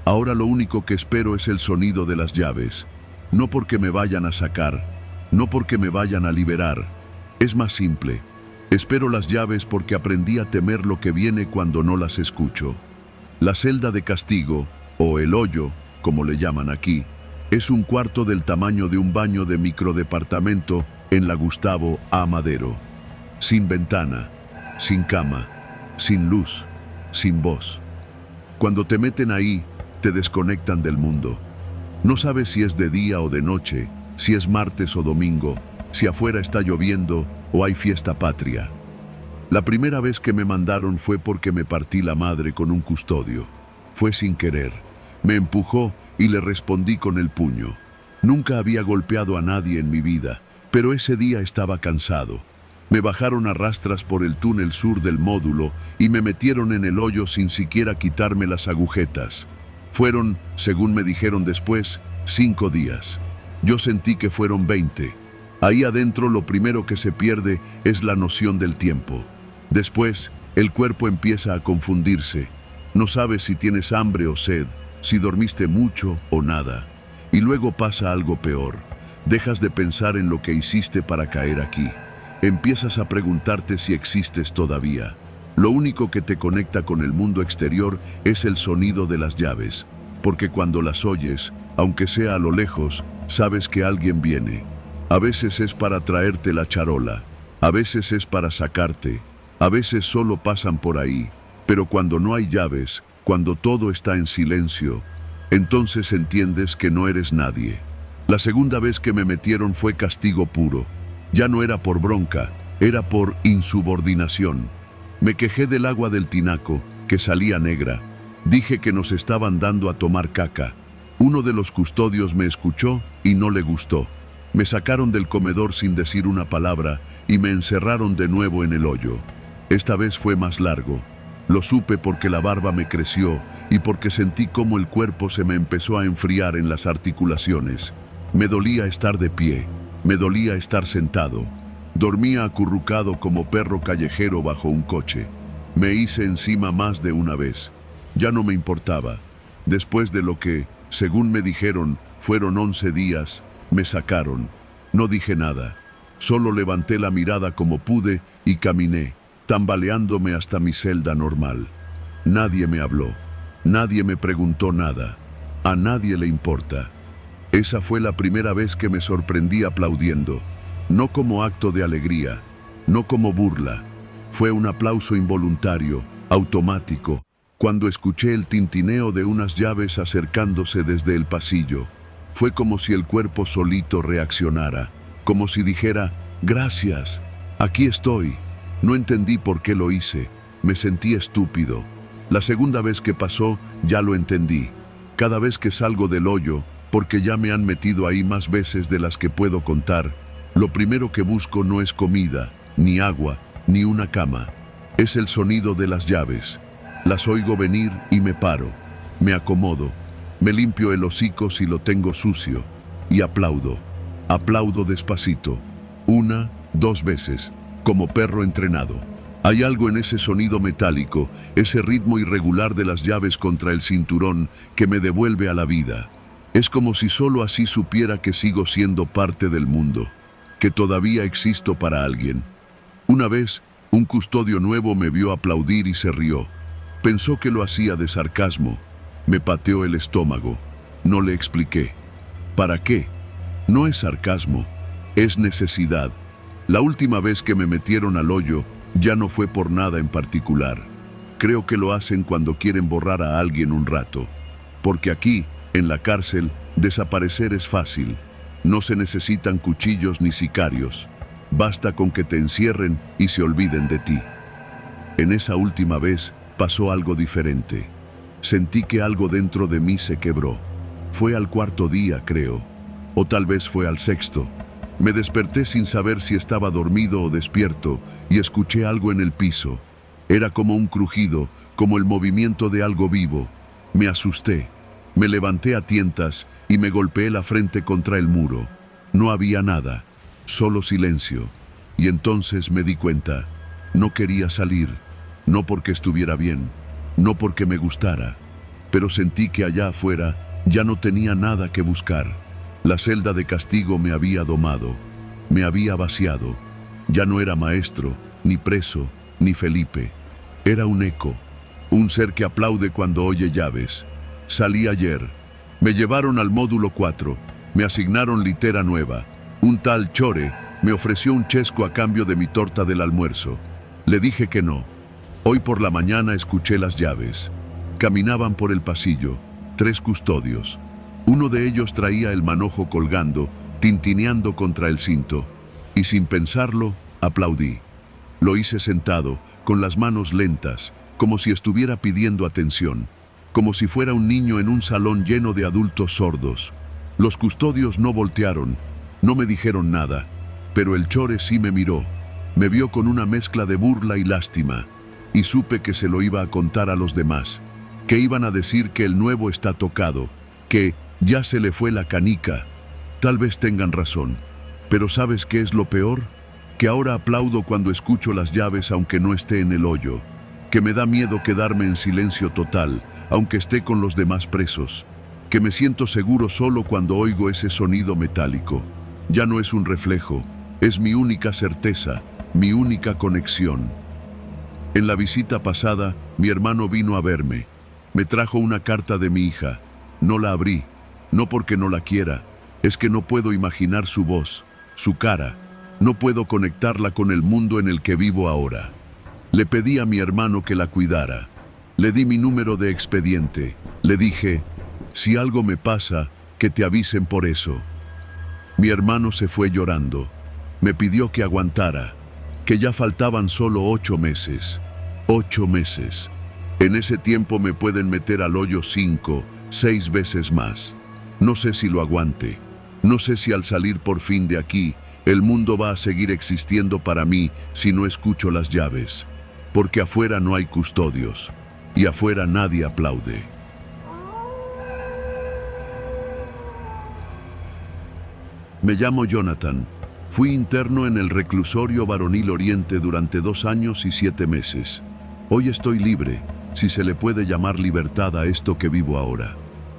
Ahora lo único que espero es el sonido de las llaves. No porque me vayan a sacar, no porque me vayan a liberar. Es más simple. Espero las llaves porque aprendí a temer lo que viene cuando no las escucho. La celda de castigo, o el hoyo, como le llaman aquí, es un cuarto del tamaño de un baño de microdepartamento en la Gustavo A. Madero. Sin ventana, sin cama, sin luz, sin voz. Cuando te meten ahí, te desconectan del mundo. No sabes si es de día o de noche, si es martes o domingo, si afuera está lloviendo o hay fiesta patria. La primera vez que me mandaron fue porque me partí la madre con un custodio. Fue sin querer. Me empujó y le respondí con el puño. Nunca había golpeado a nadie en mi vida, pero ese día estaba cansado. Me bajaron a rastras por el túnel sur del módulo y me metieron en el hoyo sin siquiera quitarme las agujetas. Fueron, según me dijeron después, 5 días. Yo sentí que fueron 20. Ahí adentro lo primero que se pierde es la noción del tiempo. Después, el cuerpo empieza a confundirse. No sabes si tienes hambre o sed, si dormiste mucho o nada. Y luego pasa algo peor. Dejas de pensar en lo que hiciste para caer aquí. Empiezas a preguntarte si existes todavía. Lo único que te conecta con el mundo exterior es el sonido de las llaves, porque cuando las oyes, aunque sea a lo lejos, sabes que alguien viene. A veces es para traerte la charola, a veces es para sacarte, a veces solo pasan por ahí, pero cuando no hay llaves, cuando todo está en silencio, entonces entiendes que no eres nadie. La segunda vez que me metieron fue castigo puro. Ya no era por bronca, era por insubordinación. Me quejé del agua del tinaco, que salía negra. Dije que nos estaban dando a tomar caca. Uno de los custodios me escuchó y no le gustó. Me sacaron del comedor sin decir una palabra y me encerraron de nuevo en el hoyo. Esta vez fue más largo. Lo supe porque la barba me creció y porque sentí cómo el cuerpo se me empezó a enfriar en las articulaciones. Me dolía estar de pie. Me dolía estar sentado. Dormía acurrucado como perro callejero bajo un coche. Me hice encima más de una vez. Ya no me importaba. Después de lo que, según me dijeron, fueron 11 días, me sacaron. No dije nada. Solo levanté la mirada como pude y caminé, tambaleándome hasta mi celda normal. Nadie me habló. Nadie me preguntó nada. A nadie le importa. Esa fue la primera vez que me sorprendí aplaudiendo, no como acto de alegría, no como burla. Fue un aplauso involuntario, automático, cuando escuché el tintineo de unas llaves acercándose desde el pasillo. Fue como si el cuerpo solito reaccionara, como si dijera, gracias, aquí estoy. No entendí por qué lo hice, me sentí estúpido. La segunda vez que pasó, ya lo entendí. Cada vez que salgo del hoyo, porque ya me han metido ahí más veces de las que puedo contar, lo primero que busco no es comida, ni agua, ni una cama. Es el sonido de las llaves. Las oigo venir y me paro. Me acomodo. Me limpio el hocico si lo tengo sucio. Y aplaudo. Aplaudo despacito. 1, 2 veces, como perro entrenado. Hay algo en ese sonido metálico, ese ritmo irregular de las llaves contra el cinturón que me devuelve a la vida. Es como si solo así supiera que sigo siendo parte del mundo, que todavía existo para alguien. Una vez, un custodio nuevo me vio aplaudir y se rió. Pensó que lo hacía de sarcasmo. Me pateó el estómago. No le expliqué. ¿Para qué? No es sarcasmo, es necesidad. La última vez que me metieron al hoyo, ya no fue por nada en particular. Creo que lo hacen cuando quieren borrar a alguien un rato. Porque aquí, en la cárcel, desaparecer es fácil. No se necesitan cuchillos ni sicarios. Basta con que te encierren y se olviden de ti. En esa última vez pasó algo diferente. Sentí que algo dentro de mí se quebró. Fue al 4.º día, creo. O tal vez fue al 6.º. Me desperté sin saber si estaba dormido o despierto y escuché algo en el piso. Era como un crujido, como el movimiento de algo vivo. Me asusté. Me levanté a tientas y me golpeé la frente contra el muro. No había nada, solo silencio. Y entonces me di cuenta. No quería salir, no porque estuviera bien, no porque me gustara, pero sentí que allá afuera ya no tenía nada que buscar. La celda de castigo me había domado, me había vaciado. Ya no era maestro, ni preso, ni Felipe. Era un eco, un ser que aplaude cuando oye llaves. Salí ayer. Me llevaron al módulo 4, me asignaron litera nueva. Un tal Chore me ofreció un chesco a cambio de mi torta del almuerzo. Le dije que no. Hoy por la mañana escuché las llaves. Caminaban por el pasillo, 3 custodios. Uno de ellos traía el manojo colgando, tintineando contra el cinto. Y sin pensarlo, aplaudí. Lo hice sentado, con las manos lentas, como si estuviera pidiendo atención, como si fuera un niño en un salón lleno de adultos sordos. Los custodios no voltearon, no me dijeron nada, pero el Chore sí me miró. Me vio con una mezcla de burla y lástima, y supe que se lo iba a contar a los demás, que iban a decir que el nuevo está tocado, que ya se le fue la canica. Tal vez tengan razón, pero ¿sabes qué es lo peor? Que ahora aplaudo cuando escucho las llaves aunque no esté en el hoyo, que me da miedo quedarme en silencio total, aunque esté con los demás presos, que me siento seguro solo cuando oigo ese sonido metálico. Ya no es un reflejo, es mi única certeza, mi única conexión. En la visita pasada, mi hermano vino a verme. Me trajo una carta de mi hija. No la abrí, no porque no la quiera, es que no puedo imaginar su voz, su cara. No puedo conectarla con el mundo en el que vivo ahora. Le pedí a mi hermano que la cuidara. Le di mi número de expediente. Le dije, si algo me pasa, que te avisen por eso. Mi hermano se fue llorando. Me pidió que aguantara, que ya faltaban solo 8 meses. 8 meses. En ese tiempo me pueden meter al hoyo 5, 6 veces más. No sé si lo aguante. No sé si al salir por fin de aquí, el mundo va a seguir existiendo para mí si no escucho las llaves. Porque afuera no hay custodios. Y afuera nadie aplaude. Me llamo Jonathan. Fui interno en el reclusorio Varonil Oriente durante 2 años y 7 meses. Hoy estoy libre, si se le puede llamar libertad a esto que vivo ahora.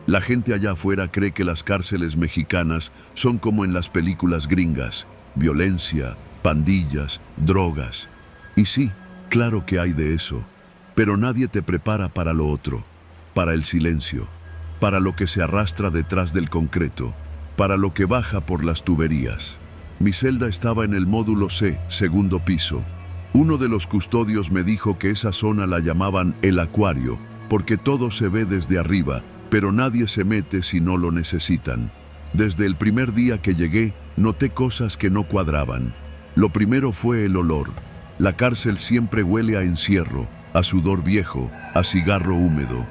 La gente allá afuera cree que las cárceles mexicanas son como en las películas gringas: violencia, pandillas, drogas. Y sí, claro que hay de eso, pero nadie te prepara para lo otro, para el silencio, para lo que se arrastra detrás del concreto, para lo que baja por las tuberías. Mi celda estaba en el módulo C, segundo piso. Uno de los custodios me dijo que esa zona la llamaban el acuario, porque todo se ve desde arriba, pero nadie se mete si no lo necesitan. Desde el primer día que llegué, noté cosas que no cuadraban. Lo primero fue el olor. La cárcel siempre huele a encierro, a sudor viejo, a cigarro húmedo.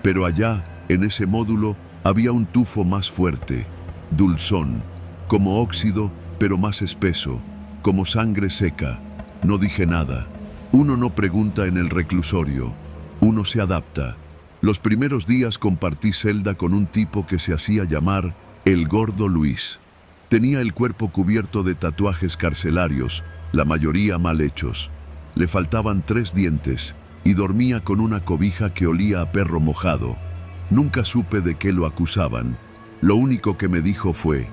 Pero allá, en ese módulo, había un tufo más fuerte, dulzón, como óxido, pero más espeso, como sangre seca. No dije nada. Uno no pregunta en el reclusorio, uno se adapta. Los primeros días compartí celda con un tipo que se hacía llamar el Gordo Luis. Tenía el cuerpo cubierto de tatuajes carcelarios, la mayoría mal hechos. Le faltaban 3 dientes y dormía con una cobija que olía a perro mojado. Nunca supe de qué lo acusaban. Lo único que me dijo fue: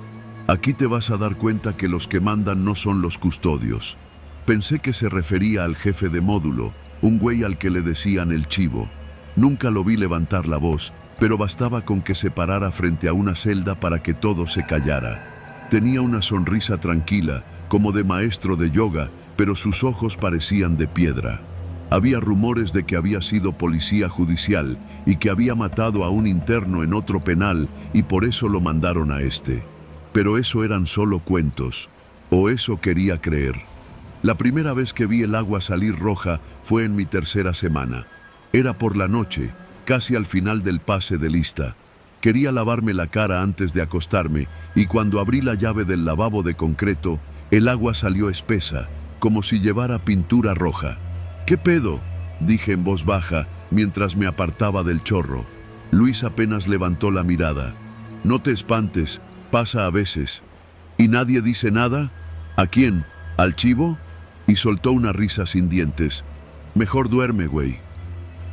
aquí te vas a dar cuenta que los que mandan no son los custodios. Pensé que se refería al jefe de módulo, un güey al que le decían el chivo. Nunca lo vi levantar la voz, pero bastaba con que se parara frente a una celda para que todo se callara. Tenía una sonrisa tranquila, como de maestro de yoga, pero sus ojos parecían de piedra. Había rumores de que había sido policía judicial y que había matado a un interno en otro penal y por eso lo mandaron a este. Pero eso eran solo cuentos, o eso quería creer. La primera vez que vi el agua salir roja fue en mi 3ª semana. Era por la noche, casi al final del pase de lista. Quería lavarme la cara antes de acostarme y cuando abrí la llave del lavabo de concreto, el agua salió espesa, como si llevara pintura roja. ¿Qué pedo?, dije en voz baja mientras me apartaba del chorro. Luis apenas levantó la mirada. No te espantes, pasa a veces. ¿Y nadie dice nada? ¿A quién? ¿Al chivo? Y soltó una risa sin dientes. Mejor duerme, güey.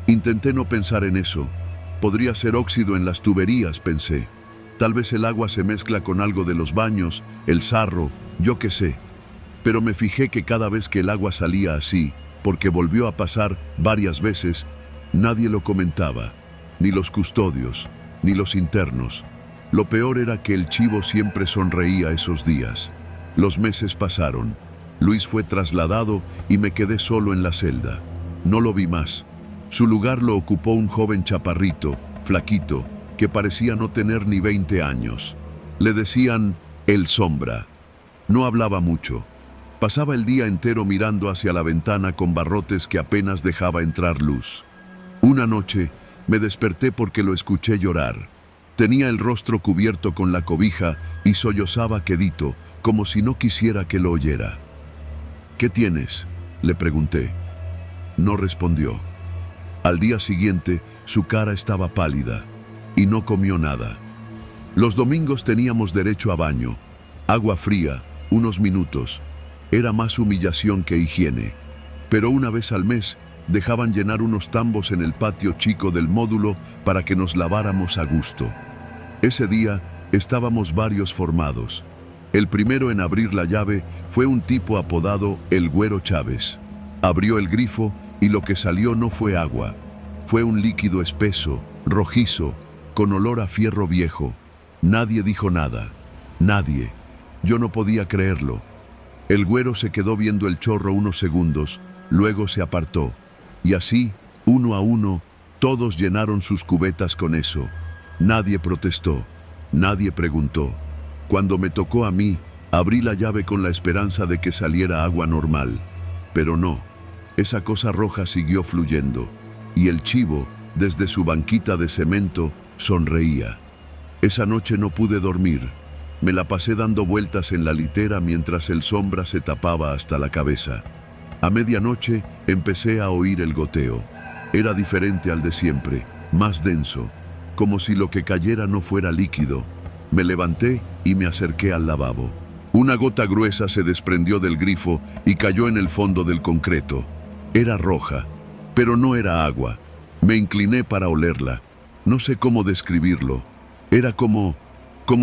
Intenté no pensar en eso. Podría ser óxido en las tuberías, pensé. Tal vez el agua se mezcla con algo de los baños, el sarro, yo qué sé. Pero me fijé que cada vez que el agua salía así, porque volvió a pasar varias veces, nadie lo comentaba, ni los custodios, ni los internos. Lo peor era que el chivo siempre sonreía esos días. Los meses pasaron. Luis fue trasladado y me quedé solo en la celda. No lo vi más. Su lugar lo ocupó un joven chaparrito, flaquito, que parecía no tener ni 20 años. Le decían el Sombra. No hablaba mucho. Pasaba el día entero mirando hacia la ventana con barrotes que apenas dejaba entrar luz. Una noche me desperté porque lo escuché llorar. Tenía el rostro cubierto con la cobija y sollozaba quedito, como si no quisiera que lo oyera. ¿Qué tienes?, le pregunté. No respondió. Al día siguiente, su cara estaba pálida y no comió nada. Los domingos teníamos derecho a baño, agua fría, unos minutos. Era más humillación que higiene. Pero una vez al mes dejaban llenar unos tambos en el patio chico del módulo para que nos laváramos a gusto. Ese día estábamos varios formados. El primero en abrir la llave fue un tipo apodado el Güero Chávez. Abrió el grifo y lo que salió no fue agua. Fue un líquido espeso, rojizo, con olor a fierro viejo. Nadie dijo nada. Nadie. Yo no podía creerlo. El güero se quedó viendo el chorro unos segundos, luego se apartó. Y así, uno a uno, todos llenaron sus cubetas con eso. Nadie protestó. Nadie preguntó. Cuando me tocó a mí, abrí la llave con la esperanza de que saliera agua normal. Pero no. Esa cosa roja siguió fluyendo. Y el chivo, desde su banquita de cemento, sonreía. Esa noche no pude dormir. Me la pasé dando vueltas en la litera mientras el Sombra se tapaba hasta la cabeza. A medianoche empecé a oír el goteo. Era diferente al de siempre, más denso, como si lo que cayera no fuera líquido. Me levanté y me acerqué al lavabo. Una gota gruesa se desprendió del grifo y cayó en el fondo del concreto. Era roja, pero no era agua. Me incliné para olerla. No sé cómo describirlo. Era como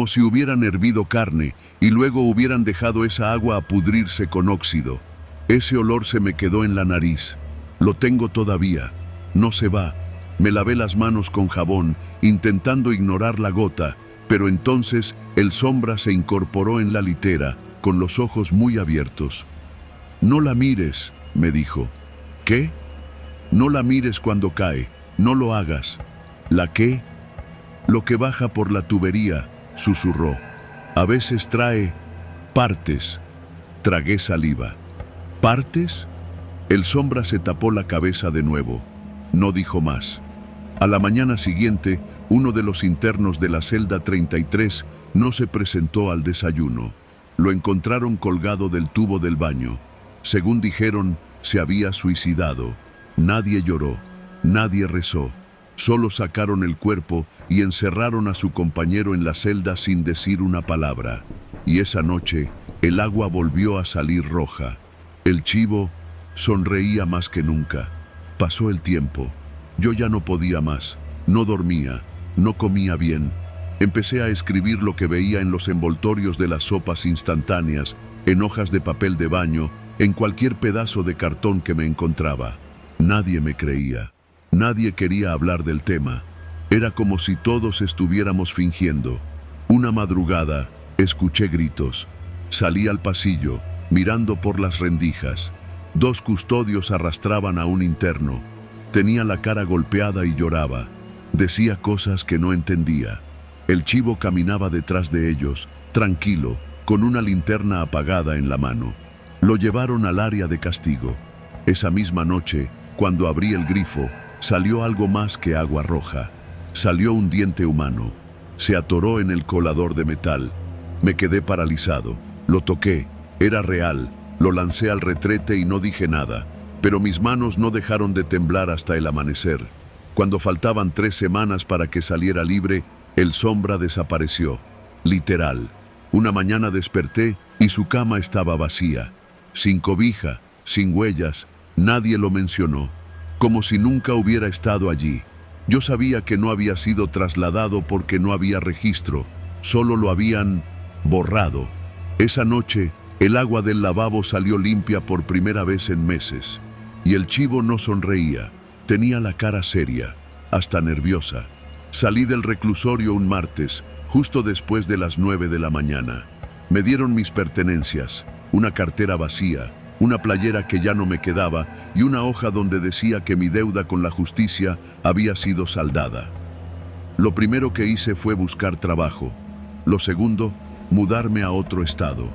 si hubieran hervido carne y luego hubieran dejado esa agua a pudrirse con óxido. Ese olor se me quedó en la nariz. Lo tengo todavía. No se va. Me lavé las manos con jabón, intentando ignorar la gota, pero entonces el Sombra se incorporó en la litera, con los ojos muy abiertos. «No la mires», me dijo. «¿Qué?» «No la mires cuando cae. No lo hagas». «¿La qué?» «Lo que baja por la tubería», susurró. «A veces trae partes». Tragué saliva. «¿Partes?» El Sombra se tapó la cabeza de nuevo. No dijo más. A la mañana siguiente, uno de los internos de la celda 33 no se presentó al desayuno. Lo encontraron colgado del tubo del baño. Según dijeron, se había suicidado. Nadie lloró, nadie rezó. Solo sacaron el cuerpo y encerraron a su compañero en la celda sin decir una palabra. Y esa noche, el agua volvió a salir roja. El chivo sonreía más que nunca. Pasó el tiempo. Yo ya no podía más. No dormía, no comía bien. Empecé a escribir lo que veía en los envoltorios de las sopas instantáneas, en hojas de papel de baño, en cualquier pedazo de cartón que me encontraba. Nadie me creía. Nadie quería hablar del tema. Era como si todos estuviéramos fingiendo. Una madrugada, escuché gritos. Salí al pasillo, mirando por las rendijas. 2 custodios arrastraban a un interno. Tenía la cara golpeada y lloraba. Decía cosas que no entendía. El chivo caminaba detrás de ellos, tranquilo, con una linterna apagada en la mano. Lo llevaron al área de castigo. Esa misma noche, cuando abrí el grifo, salió algo más que agua roja. Salió un diente humano. Se atoró en el colador de metal. Me quedé paralizado. Lo toqué. Era real. Lo lancé al retrete y no dije nada. Pero mis manos no dejaron de temblar hasta el amanecer. Cuando faltaban 3 semanas para que saliera libre, el Sombra desapareció. Literal. Una mañana desperté y su cama estaba vacía. Sin cobija, sin huellas, nadie lo mencionó. Como si nunca hubiera estado allí. Yo sabía que no había sido trasladado porque no había registro, solo lo habían borrado. Esa noche, el agua del lavabo salió limpia por primera vez en meses. Y el chivo no sonreía, tenía la cara seria, hasta nerviosa. Salí del reclusorio un martes, justo después de las 9 de la mañana. Me dieron mis pertenencias, una cartera vacía, una playera que ya no me quedaba y una hoja donde decía que mi deuda con la justicia había sido saldada. Lo primero que hice fue buscar trabajo. Lo segundo, mudarme a otro estado.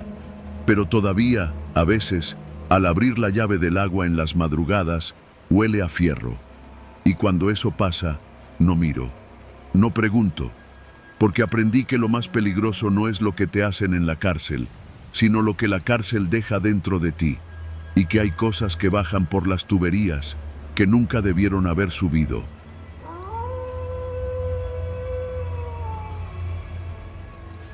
Pero todavía, a veces, al abrir la llave del agua en las madrugadas, huele a fierro. Y cuando eso pasa, no miro, no pregunto, porque aprendí que lo más peligroso no es lo que te hacen en la cárcel, sino lo que la cárcel deja dentro de ti, y que hay cosas que bajan por las tuberías que nunca debieron haber subido.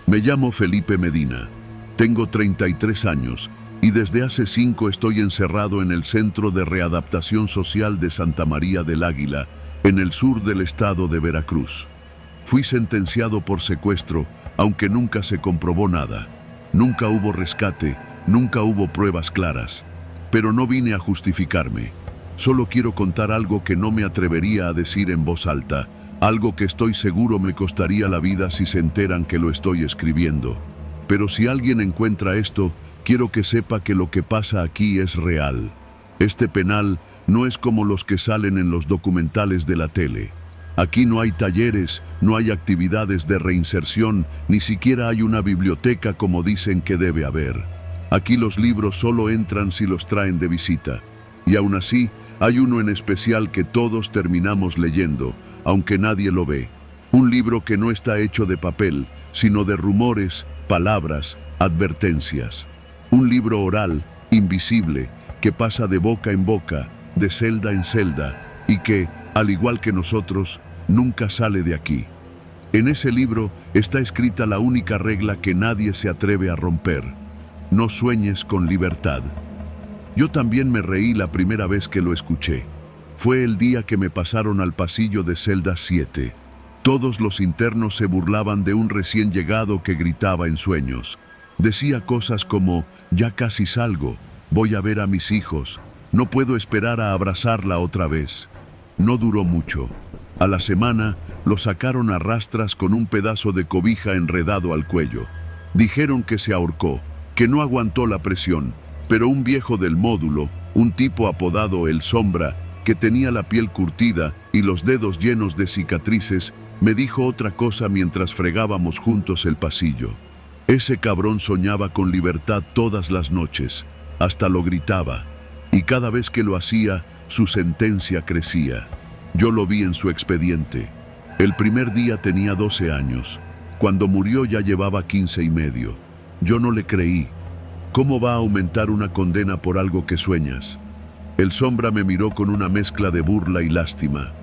Me llamo Felipe Medina, tengo 33 años y desde hace 5 estoy encerrado en el Centro de Readaptación Social de Santa María del Águila, en el sur del estado de Veracruz. Fui sentenciado por secuestro, aunque nunca se comprobó nada. Nunca hubo rescate, nunca hubo pruebas claras. Pero no vine a justificarme. Solo quiero contar algo que no me atrevería a decir en voz alta, algo que estoy seguro me costaría la vida si se enteran que lo estoy escribiendo. Pero si alguien encuentra esto, quiero que sepa que lo que pasa aquí es real. Este penal no es como los que salen en los documentales de la tele. Aquí no hay talleres, no hay actividades de reinserción, ni siquiera hay una biblioteca como dicen que debe haber. Aquí los libros solo entran si los traen de visita. Y aún así, hay uno en especial que todos terminamos leyendo, aunque nadie lo ve. Un libro que no está hecho de papel, sino de rumores, palabras, advertencias. Un libro oral, invisible, que pasa de boca en boca, de celda en celda, y que, al igual que nosotros, nunca sale de aquí. En ese libro está escrita la única regla que nadie se atreve a romper: no sueñes con libertad. Yo también me reí la primera vez que lo escuché. Fue el día que me pasaron al pasillo de celda 7. Todos los internos se burlaban de un recién llegado que gritaba en sueños. Decía cosas como: ya casi salgo, voy a ver a mis hijos, no puedo esperar a abrazarla otra vez. No duró mucho. A la semana lo sacaron a rastras con un pedazo de cobija enredado al cuello. Dijeron que se ahorcó, que no aguantó la presión, pero un viejo del módulo, un tipo apodado El Sombra, que tenía la piel curtida y los dedos llenos de cicatrices, me dijo otra cosa mientras fregábamos juntos el pasillo. Ese cabrón soñaba con libertad todas las noches, hasta lo gritaba, y cada vez que lo hacía, su sentencia crecía. Yo lo vi en su expediente. El primer día tenía 12 años. Cuando murió ya llevaba 15 y medio. Yo no le creí. ¿Cómo va a aumentar una condena por algo que sueñas? El Sombra me miró con una mezcla de burla y lástima.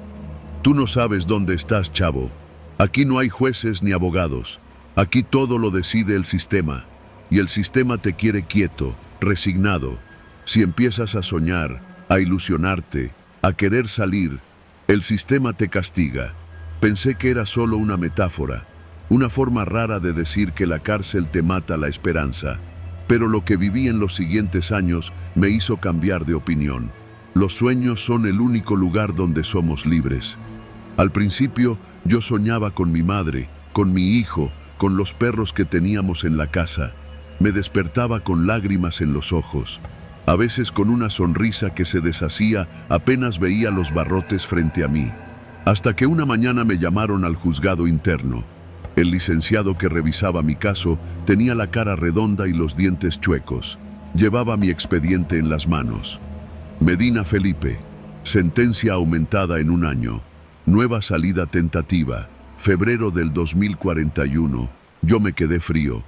Tú no sabes dónde estás, chavo. Aquí no hay jueces ni abogados. Aquí todo lo decide el sistema. Y el sistema te quiere quieto, resignado. Si empiezas a soñar, a ilusionarte, a querer salir, el sistema te castiga. Pensé que era solo una metáfora, una forma rara de decir que la cárcel te mata la esperanza. Pero lo que viví en los siguientes años me hizo cambiar de opinión. Los sueños son el único lugar donde somos libres. Al principio yo soñaba con mi madre, con mi hijo, con los perros que teníamos en la casa. Me despertaba con lágrimas en los ojos, a veces con una sonrisa que se deshacía apenas veía los barrotes frente a mí. Hasta que una mañana me llamaron al juzgado interno. El licenciado que revisaba mi caso tenía la cara redonda y los dientes chuecos. Llevaba mi expediente en las manos. Medina Felipe, sentencia aumentada en 1 año. Nueva salida tentativa, febrero del 2041. Yo me quedé frío.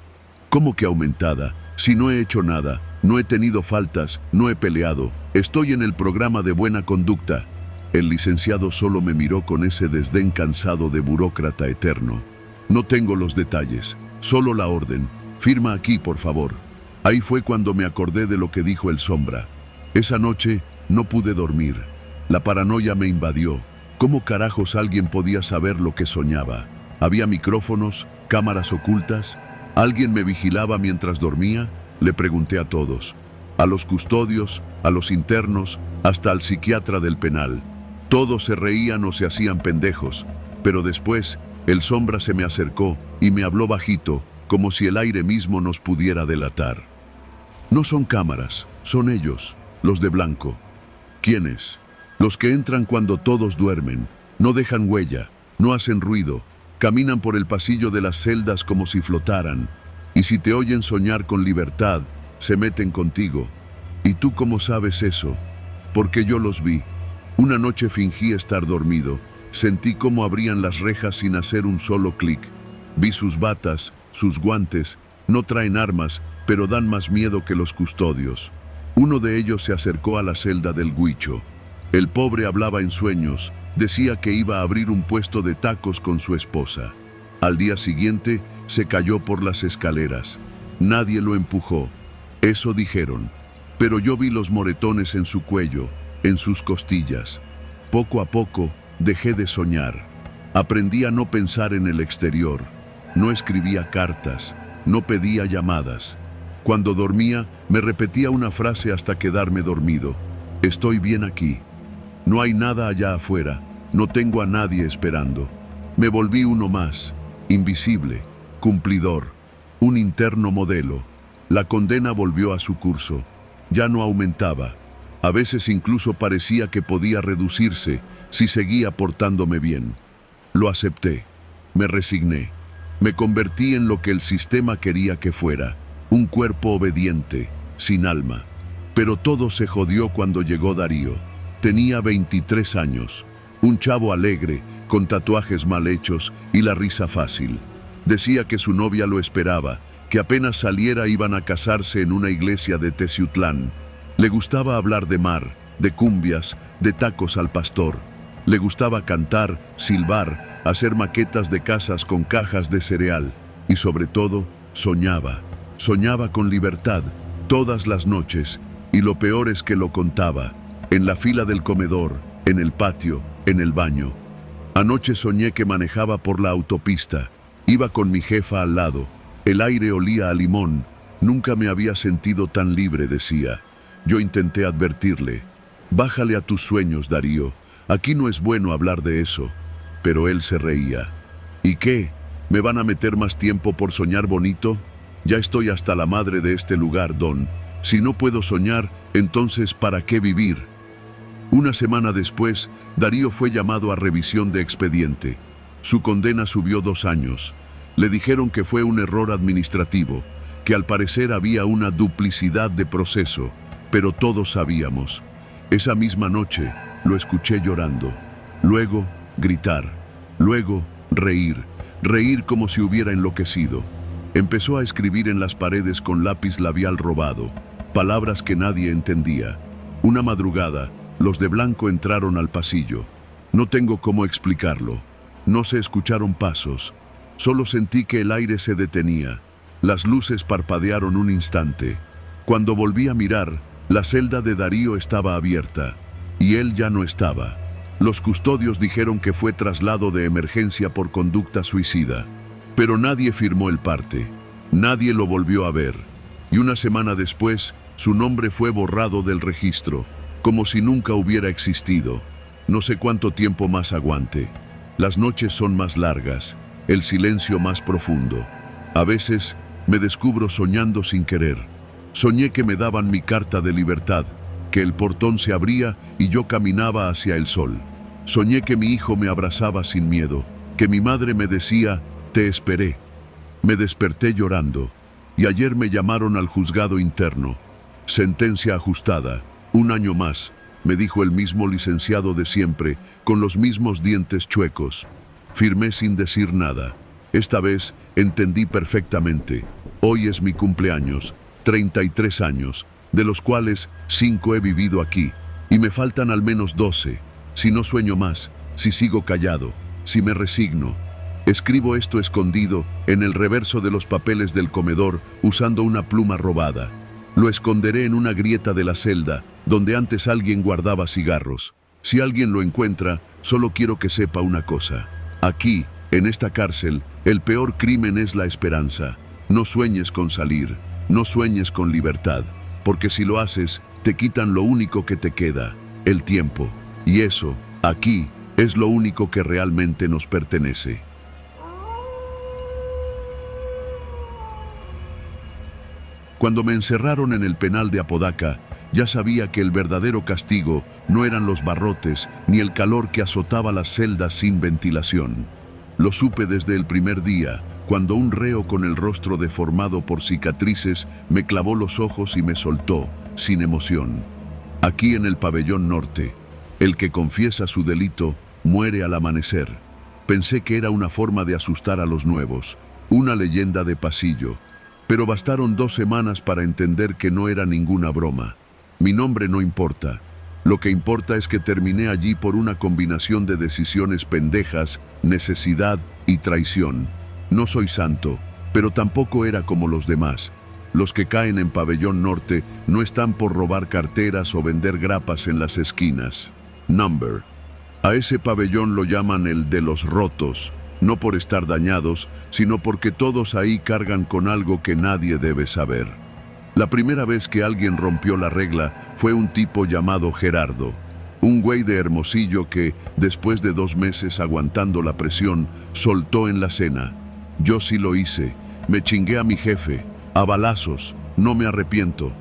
¿Cómo que aumentada? Si no he hecho nada, no he tenido faltas, no he peleado, estoy en el programa de buena conducta. El licenciado solo me miró con ese desdén cansado de burócrata eterno. No tengo los detalles, solo la orden. Firma aquí, por favor. Ahí fue cuando me acordé de lo que dijo el Sombra. Esa noche no pude dormir. La paranoia me invadió. ¿Cómo carajos alguien podía saber lo que soñaba? ¿Había micrófonos, cámaras ocultas? ¿Alguien me vigilaba mientras dormía? Le pregunté a todos. A los custodios, a los internos, hasta al psiquiatra del penal. Todos se reían o se hacían pendejos, pero después el sombra se me acercó y me habló bajito, como si el aire mismo nos pudiera delatar. No son cámaras, son ellos, los de blanco. ¿Quiénes? Los que entran cuando todos duermen, no dejan huella, no hacen ruido, caminan por el pasillo de las celdas como si flotaran, y si te oyen soñar con libertad, se meten contigo. ¿Y tú cómo sabes eso? Porque yo los vi. Una noche fingí estar dormido, sentí cómo abrían las rejas sin hacer un solo clic. Vi sus batas, sus guantes, no traen armas, pero dan más miedo que los custodios. Uno de ellos se acercó a la celda del Huicho. El pobre hablaba en sueños, decía que iba a abrir un puesto de tacos con su esposa. Al día siguiente se cayó por las escaleras. Nadie lo empujó. Eso dijeron. Pero yo vi los moretones en su cuello, en sus costillas. Poco a poco dejé de soñar. Aprendí a no pensar en el exterior. No escribía cartas, no pedía llamadas. Cuando dormía, me repetía una frase hasta quedarme dormido. Estoy bien aquí. No hay nada allá afuera. No tengo a nadie esperando. Me volví uno más, invisible, cumplidor, un interno modelo. La condena volvió a su curso. Ya no aumentaba. A veces incluso parecía que podía reducirse si seguía portándome bien. Lo acepté. Me resigné. Me convertí en lo que el sistema quería que fuera, un cuerpo obediente, sin alma. Pero todo se jodió cuando llegó Darío. Tenía 23 años, un chavo alegre, con tatuajes mal hechos y la risa fácil. Decía que su novia lo esperaba, que apenas saliera iban a casarse en una iglesia de Teciutlán. Le gustaba hablar de mar, de cumbias, de tacos al pastor. Le gustaba cantar, silbar, hacer maquetas de casas con cajas de cereal. Y sobre todo, soñaba. Soñaba con libertad, todas las noches. Y lo peor es que lo contaba. En la fila del comedor, en el patio, en el baño. Anoche soñé que manejaba por la autopista. Iba con mi jefa al lado. El aire olía a limón. Nunca me había sentido tan libre, decía. Yo intenté advertirle. Bájale a tus sueños, Darío. Aquí no es bueno hablar de eso. Pero él se reía. ¿Y qué? ¿Me van a meter más tiempo por soñar bonito? Ya estoy hasta la madre de este lugar, Don. Si no puedo soñar, entonces ¿para qué vivir? Una semana después, Darío fue llamado a revisión de expediente. Su condena subió 2 años. Le dijeron que fue un error administrativo, que al parecer había una duplicidad de proceso, pero todos sabíamos. Esa misma noche lo escuché llorando, luego gritar, luego reír, reír como si hubiera enloquecido. Empezó a escribir en las paredes con lápiz labial robado, palabras que nadie entendía. Una madrugada, los de blanco entraron al pasillo. No tengo cómo explicarlo. No se escucharon pasos. Solo sentí que el aire se detenía. Las luces parpadearon un instante. Cuando volví a mirar, la celda de Darío estaba abierta. Y él ya no estaba. Los custodios dijeron que fue traslado de emergencia por conducta suicida. Pero nadie firmó el parte. Nadie lo volvió a ver. Y una semana después, su nombre fue borrado del registro, como si nunca hubiera existido. No sé cuánto tiempo más aguante. Las noches son más largas, el silencio más profundo. A veces me descubro soñando sin querer. Soñé que me daban mi carta de libertad, que el portón se abría y yo caminaba hacia el sol. Soñé que mi hijo me abrazaba sin miedo, que mi madre me decía, te esperé. Me desperté llorando, y ayer me llamaron al juzgado interno. Sentencia ajustada, 1 año más, me dijo el mismo licenciado de siempre, con los mismos dientes chuecos. Firmé sin decir nada. Esta vez entendí perfectamente. Hoy es mi cumpleaños, 33 años, de los cuales 5 he vivido aquí, y me faltan al menos 12. Si no sueño más, si sigo callado, si me resigno. Escribo esto escondido en el reverso de los papeles del comedor usando una pluma robada. Lo esconderé en una grieta de la celda, donde antes alguien guardaba cigarros. Si alguien lo encuentra, solo quiero que sepa una cosa. Aquí, En esta cárcel, el peor crimen es la esperanza. No sueñes con salir, no sueñes con libertad, porque si lo haces, te quitan lo único que te queda, el tiempo. Y eso, aquí, es lo único que realmente nos pertenece. Cuando me encerraron en el penal de Apodaca, ya sabía que el verdadero castigo no eran los barrotes ni el calor que azotaba las celdas sin ventilación. Lo supe desde el primer día, cuando un reo con el rostro deformado por cicatrices me clavó los ojos y me soltó, sin emoción. Aquí en el pabellón norte, el que confiesa su delito muere al amanecer. Pensé que era una forma de asustar a los nuevos, una leyenda de pasillo. Pero bastaron 2 semanas para entender que no era ninguna broma. Mi nombre no importa. Lo que importa es que terminé allí por una combinación de decisiones pendejas, necesidad y traición. No soy santo, pero tampoco era como los demás. Los que caen en Pabellón Norte no están por robar carteras o vender grapas en las esquinas. Number. A ese pabellón lo llaman el de los rotos. No por estar dañados, sino porque todos ahí cargan con algo que nadie debe saber. La primera vez que alguien rompió la regla fue un tipo llamado Gerardo, un güey de Hermosillo que, después de 2 meses aguantando la presión, soltó en la cena. Yo sí lo hice, me chingué a mi jefe, a balazos, no me arrepiento.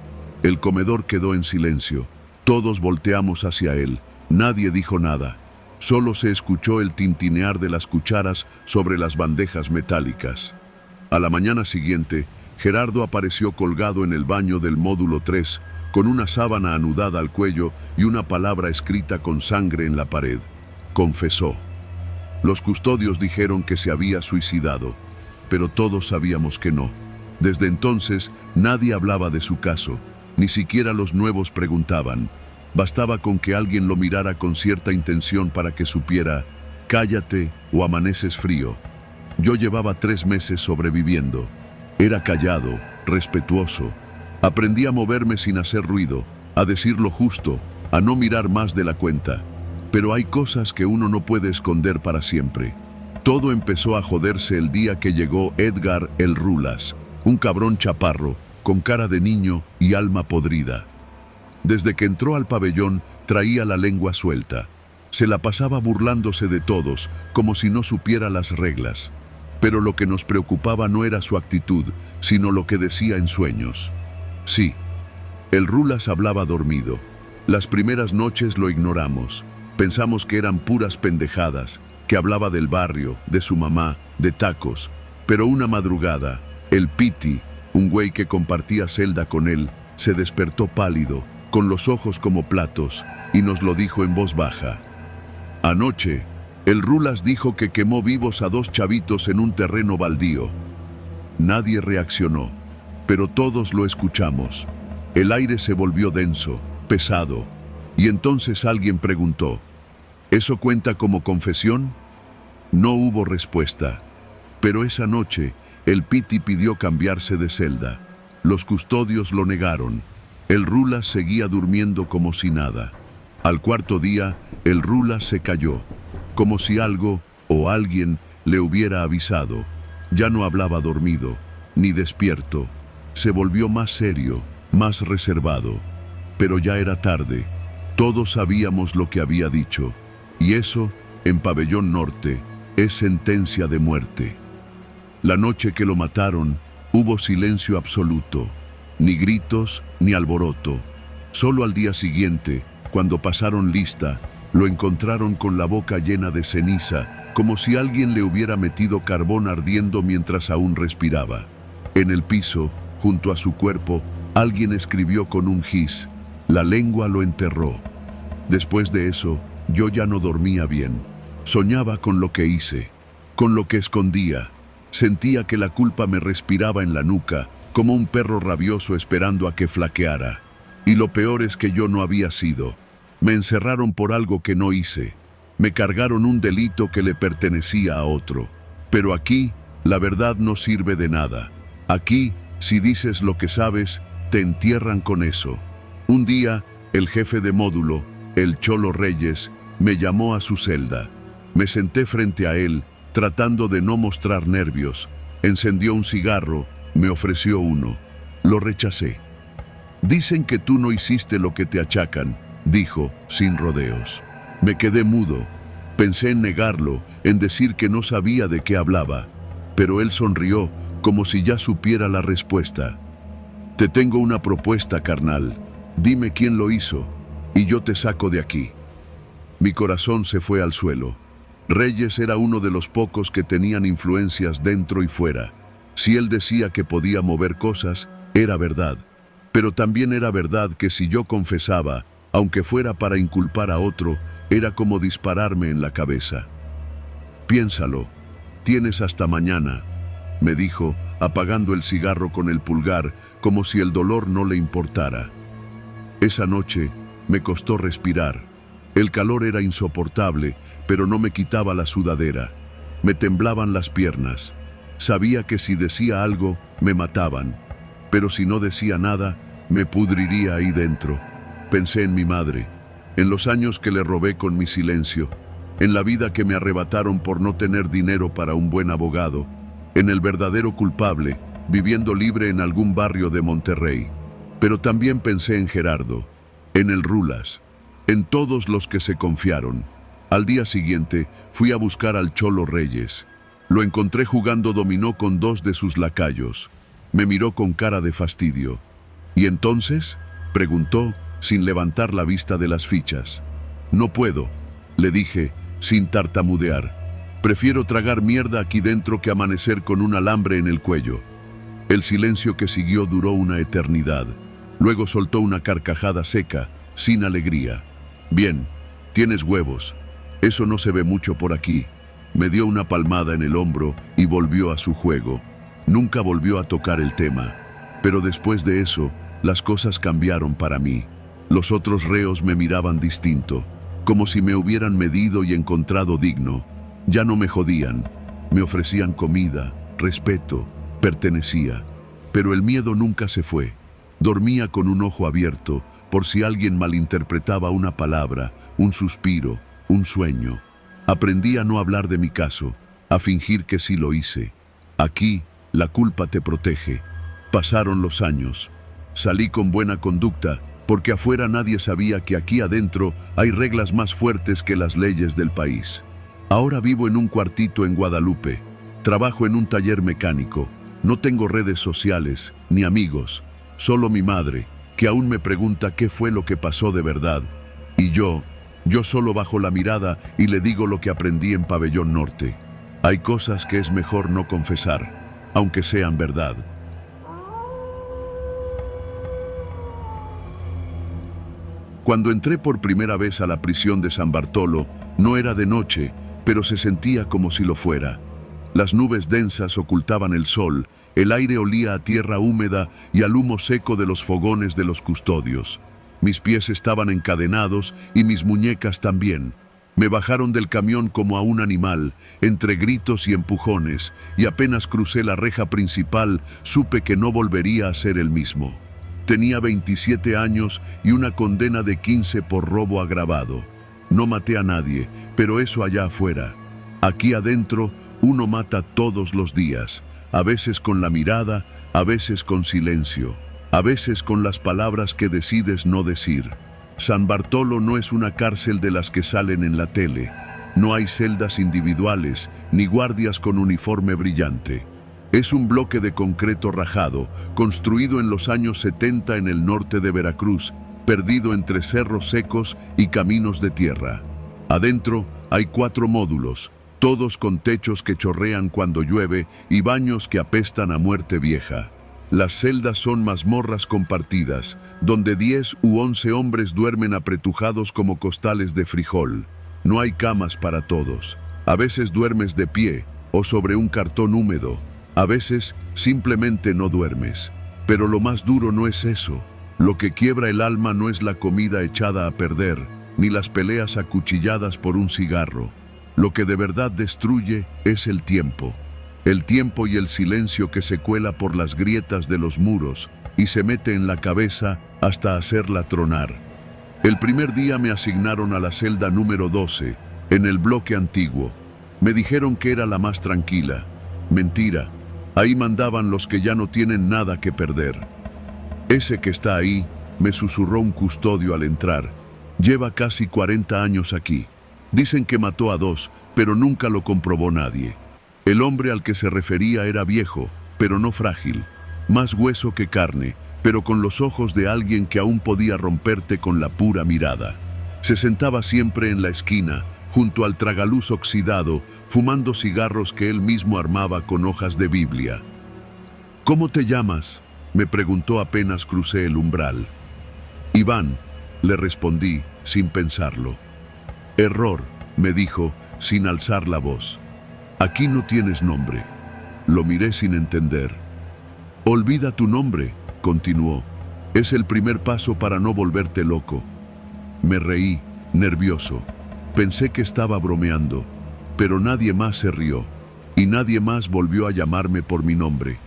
El comedor quedó en silencio, todos volteamos hacia él, nadie dijo nada. Solo se escuchó el tintinear de las cucharas sobre las bandejas metálicas. A la mañana siguiente, Gerardo apareció colgado en el baño del módulo 3, con una sábana anudada al cuello y una palabra escrita con sangre en la pared. Confesó. Los custodios dijeron que se había suicidado, pero todos sabíamos que no. Desde entonces, nadie hablaba de su caso, ni siquiera los nuevos preguntaban. Bastaba con que alguien lo mirara con cierta intención para que supiera, cállate o amaneces frío. Yo llevaba 3 meses sobreviviendo. Era callado, respetuoso. Aprendí a moverme sin hacer ruido, a decir lo justo, a no mirar más de la cuenta. Pero hay cosas que uno no puede esconder para siempre. Todo empezó a joderse el día que llegó Edgar el Rulas, un cabrón chaparro, con cara de niño y alma podrida. Desde que entró al pabellón, traía la lengua suelta. Se la pasaba burlándose de todos, como si no supiera las reglas. Pero lo que nos preocupaba no era su actitud, sino lo que decía en sueños. Sí, el Rulas hablaba dormido. Las primeras noches lo ignoramos. Pensamos que eran puras pendejadas, que hablaba del barrio, de su mamá, de tacos. Pero una madrugada, el Piti, un güey que compartía celda con él, se despertó pálido, con los ojos como platos, y nos lo dijo en voz baja. Anoche, el Rulas dijo que quemó vivos a 2 chavitos en un terreno baldío. Nadie reaccionó, pero todos lo escuchamos. El aire se volvió denso, pesado, y entonces alguien preguntó, ¿eso cuenta como confesión? No hubo respuesta, pero esa noche, el Piti pidió cambiarse de celda. Los custodios lo negaron. El Rulas seguía durmiendo como si nada. Al 4.º día, el Rulas se cayó, como si algo o alguien le hubiera avisado. Ya no hablaba dormido, ni despierto. Se volvió más serio, más reservado. Pero ya era tarde. Todos sabíamos lo que había dicho. Y eso, en Pabellón Norte, es sentencia de muerte. La noche que lo mataron, hubo silencio absoluto. Ni gritos, ni alboroto. Solo al día siguiente, cuando pasaron lista, lo encontraron con la boca llena de ceniza, como si alguien le hubiera metido carbón ardiendo mientras aún respiraba. En el piso, junto a su cuerpo, alguien escribió con un gis: la lengua lo enterró. Después de eso, yo ya no dormía bien. Soñaba con lo que hice, con lo que escondía. Sentía que la culpa me respiraba en la nuca, como un perro rabioso esperando a que flaqueara. Y lo peor es que yo no había sido. Me encerraron por algo que no hice. Me cargaron un delito que le pertenecía a otro. Pero aquí, la verdad no sirve de nada. Aquí, si dices lo que sabes, te entierran con eso. Un día, el jefe de módulo, el Cholo Reyes, me llamó a su celda. Me senté frente a él, Tratando de no mostrar nervios, encendió un cigarro, me ofreció uno. Lo rechacé. Dicen que tú no hiciste lo que te achacan, dijo, sin rodeos. Me quedé mudo. Pensé en negarlo, en decir que no sabía de qué hablaba, pero él sonrió como si ya supiera la respuesta. Te tengo una propuesta, carnal. Dime quién lo hizo, y yo te saco de aquí. Mi corazón se fue al suelo. Reyes era uno de los pocos que tenían influencias dentro y fuera. Si él decía que podía mover cosas, era verdad. Pero también era verdad que si yo confesaba, aunque fuera para inculpar a otro, era como dispararme en la cabeza. Piénsalo, tienes hasta mañana, me dijo, apagando el cigarro con el pulgar, como si el dolor no le importara. Esa noche me costó respirar. El calor era insoportable, pero no me quitaba la sudadera. Me temblaban las piernas. Sabía que si decía algo, me mataban. Pero si no decía nada, me pudriría ahí dentro. Pensé en mi madre, en los años que le robé con mi silencio, en la vida que me arrebataron por no tener dinero para un buen abogado, en el verdadero culpable, viviendo libre en algún barrio de Monterrey. Pero también pensé en Gerardo, en el Rulas, en todos los que se confiaron. Al día siguiente fui a buscar al Cholo Reyes. Lo encontré jugando dominó con dos de sus lacayos. Me miró con cara de fastidio. ¿Y entonces?, preguntó, sin levantar la vista de las fichas. No puedo, le dije, sin tartamudear. Prefiero tragar mierda aquí dentro que amanecer con un alambre en el cuello. El silencio que siguió duró una eternidad. Luego soltó una carcajada seca, sin alegría. Bien, tienes huevos. Eso no se ve mucho por aquí. Me dio una palmada en el hombro y volvió a su juego. Nunca volvió a tocar el tema. Pero después de eso, las cosas cambiaron para mí. Los otros reos me miraban distinto, como si me hubieran medido y encontrado digno. Ya no me jodían. Me ofrecían comida, respeto, pertenecía. Pero el miedo nunca se fue. Dormía con un ojo abierto por si alguien malinterpretaba una palabra, un suspiro, un sueño. Aprendí a no hablar de mi caso, a fingir que sí lo hice. Aquí, la culpa te protege. Pasaron los años. Salí con buena conducta, porque afuera nadie sabía que aquí adentro hay reglas más fuertes que las leyes del país. Ahora vivo en un cuartito en Guadalupe. Trabajo en un taller mecánico. No tengo redes sociales, ni amigos. Solo mi madre, que aún me pregunta qué fue lo que pasó de verdad. Y yo solo bajo la mirada y le digo lo que aprendí en Pabellón Norte. Hay cosas que es mejor no confesar, aunque sean verdad. Cuando entré por primera vez a la prisión de San Bartolo, no era de noche, pero se sentía como si lo fuera. Las nubes densas ocultaban el sol, el aire olía a tierra húmeda y al humo seco de los fogones de los custodios. Mis pies estaban encadenados y mis muñecas también. Me bajaron del camión como a un animal, entre gritos y empujones, y apenas crucé la reja principal, supe que no volvería a ser el mismo. Tenía 27 años y una condena de 15 por robo agravado. No maté a nadie, pero eso allá afuera. Aquí adentro, uno mata todos los días, a veces con la mirada, a veces con silencio, a veces con las palabras que decides no decir. San Bartolo no es una cárcel de las que salen en la tele. No hay celdas individuales, ni guardias con uniforme brillante. Es un bloque de concreto rajado, construido en los años 70 en el norte de Veracruz, perdido entre cerros secos y caminos de tierra. Adentro hay 4 módulos, todos con techos que chorrean cuando llueve y baños que apestan a muerte vieja. Las celdas son mazmorras compartidas, donde 10 u 11 hombres duermen apretujados como costales de frijol. No hay camas para todos. A veces duermes de pie o sobre un cartón húmedo. A veces simplemente no duermes. Pero lo más duro no es eso. Lo que quiebra el alma no es la comida echada a perder, ni las peleas acuchilladas por un cigarro. Lo que de verdad destruye es el tiempo. El tiempo y el silencio que se cuela por las grietas de los muros y se mete en la cabeza hasta hacerla tronar. El primer día me asignaron a la celda número 12, en el bloque antiguo. Me dijeron que era la más tranquila. Mentira. Ahí mandaban los que ya no tienen nada que perder. Ese que está ahí, me susurró un custodio al entrar. Lleva casi 40 años aquí. Dicen que mató a 2, pero nunca lo comprobó nadie. El hombre al que se refería era viejo, pero no frágil. Más hueso que carne, pero con los ojos de alguien que aún podía romperte con la pura mirada. Se sentaba siempre en la esquina, junto al tragaluz oxidado, fumando cigarros que él mismo armaba con hojas de Biblia. «¿Cómo te llamas?», me preguntó apenas crucé el umbral. «Iván», le respondí, sin pensarlo. «Error», me dijo, sin alzar la voz. «Aquí no tienes nombre». Lo miré sin entender. «Olvida tu nombre», continuó. «Es el primer paso para no volverte loco». Me reí, nervioso. Pensé que estaba bromeando, pero nadie más se rió, y nadie más volvió a llamarme por mi nombre.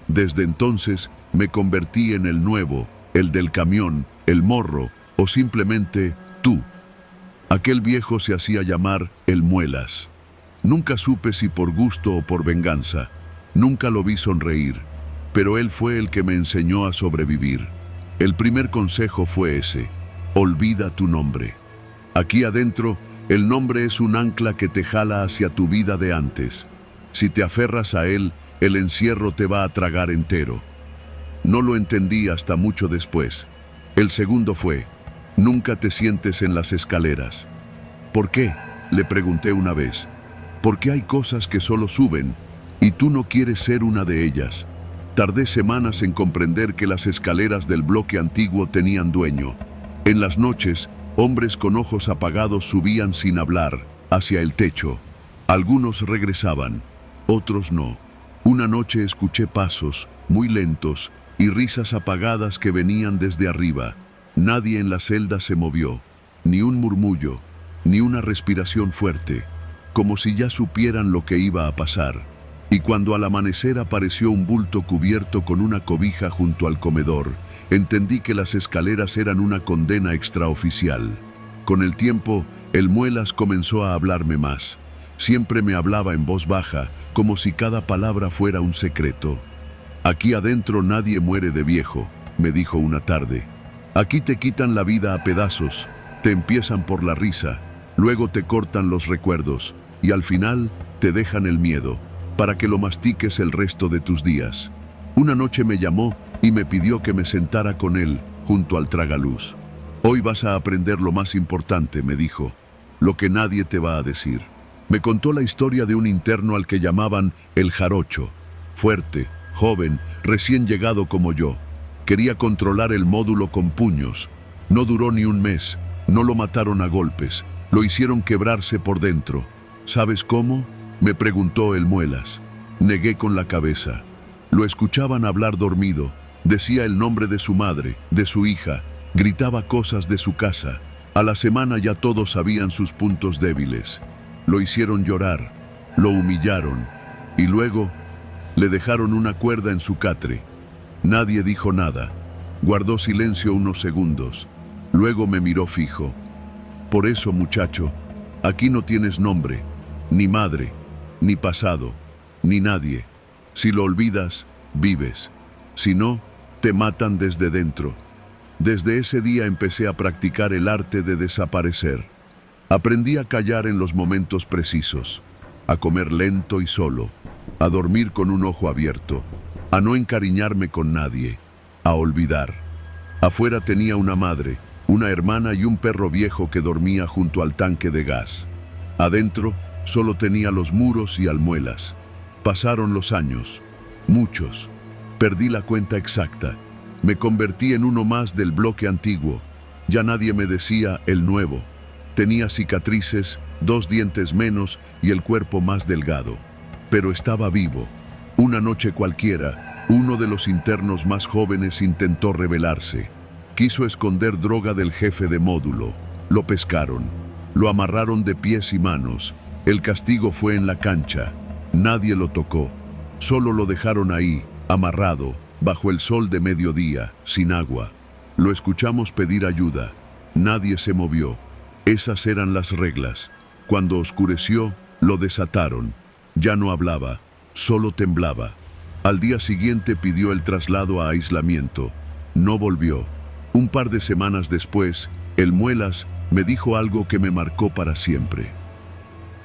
Desde entonces me convertí en el nuevo, el del camión, el morro, o simplemente tú. Aquel viejo se hacía llamar el Muelas. Nunca supe si por gusto o por venganza. Nunca lo vi sonreír, pero él fue el que me enseñó a sobrevivir. El primer consejo fue ese: olvida tu nombre. Aquí adentro, el nombre es un ancla que te jala hacia tu vida de antes. Si te aferras a él, el encierro te va a tragar entero. No lo entendí hasta mucho después. El segundo fue: nunca te sientes en las escaleras. ¿Por qué?, le pregunté una vez. Porque hay cosas que solo suben, y tú no quieres ser una de ellas. Tardé semanas en comprender que las escaleras del bloque antiguo tenían dueño. En las noches, hombres con ojos apagados subían sin hablar, hacia el techo. Algunos regresaban, otros no. Una noche escuché pasos, muy lentos, y risas apagadas que venían desde arriba. Nadie en la celda se movió, ni un murmullo, ni una respiración fuerte, como si ya supieran lo que iba a pasar. Y cuando al amanecer apareció un bulto cubierto con una cobija junto al comedor, entendí que las escaleras eran una condena extraoficial. Con el tiempo, el Muelas comenzó a hablarme más. Siempre me hablaba en voz baja, como si cada palabra fuera un secreto. «Aquí adentro nadie muere de viejo», me dijo una tarde. «Aquí te quitan la vida a pedazos, te empiezan por la risa, luego te cortan los recuerdos, y al final te dejan el miedo, para que lo mastiques el resto de tus días». Una noche me llamó y me pidió que me sentara con él, junto al tragaluz. «Hoy vas a aprender lo más importante», me dijo, «lo que nadie te va a decir». Me contó la historia de un interno al que llamaban el Jarocho. Fuerte, joven, recién llegado como yo. Quería controlar el módulo con puños. No duró ni un mes. No lo mataron a golpes. Lo hicieron quebrarse por dentro. ¿Sabes cómo?, me preguntó el Muelas. Negué con la cabeza. Lo escuchaban hablar dormido. Decía el nombre de su madre, de su hija. Gritaba cosas de su casa. A la semana ya todos sabían sus puntos débiles. Lo hicieron llorar. Lo humillaron. Y luego le dejaron una cuerda en su catre. Nadie dijo nada. Guardó silencio unos segundos. Luego me miró fijo. «Por eso, muchacho, aquí no tienes nombre, ni madre, ni pasado, ni nadie. Si lo olvidas, vives. Si no, te matan desde dentro». Desde ese día empecé a practicar el arte de desaparecer. Aprendí a callar en los momentos precisos, a comer lento y solo, a dormir con un ojo abierto, a no encariñarme con nadie, a olvidar. Afuera tenía una madre, una hermana y un perro viejo que dormía junto al tanque de gas. Adentro solo tenía los muros y al Muelas. Pasaron los años, muchos. Perdí la cuenta exacta. Me convertí en uno más del bloque antiguo. Ya nadie me decía el nuevo. Tenía cicatrices, 2 dientes menos y el cuerpo más delgado. Pero estaba vivo. Una noche cualquiera, uno de los internos más jóvenes intentó rebelarse. Quiso esconder droga del jefe de módulo. Lo pescaron. Lo amarraron de pies y manos. El castigo fue en la cancha. Nadie lo tocó. Solo lo dejaron ahí, amarrado, bajo el sol de mediodía, sin agua. Lo escuchamos pedir ayuda. Nadie se movió. Esas eran las reglas. Cuando oscureció, Lo desataron. Ya no hablaba, solo temblaba. Al día siguiente pidió el traslado a aislamiento. No volvió. Un par de semanas después, el Muelas me dijo algo que me marcó para siempre.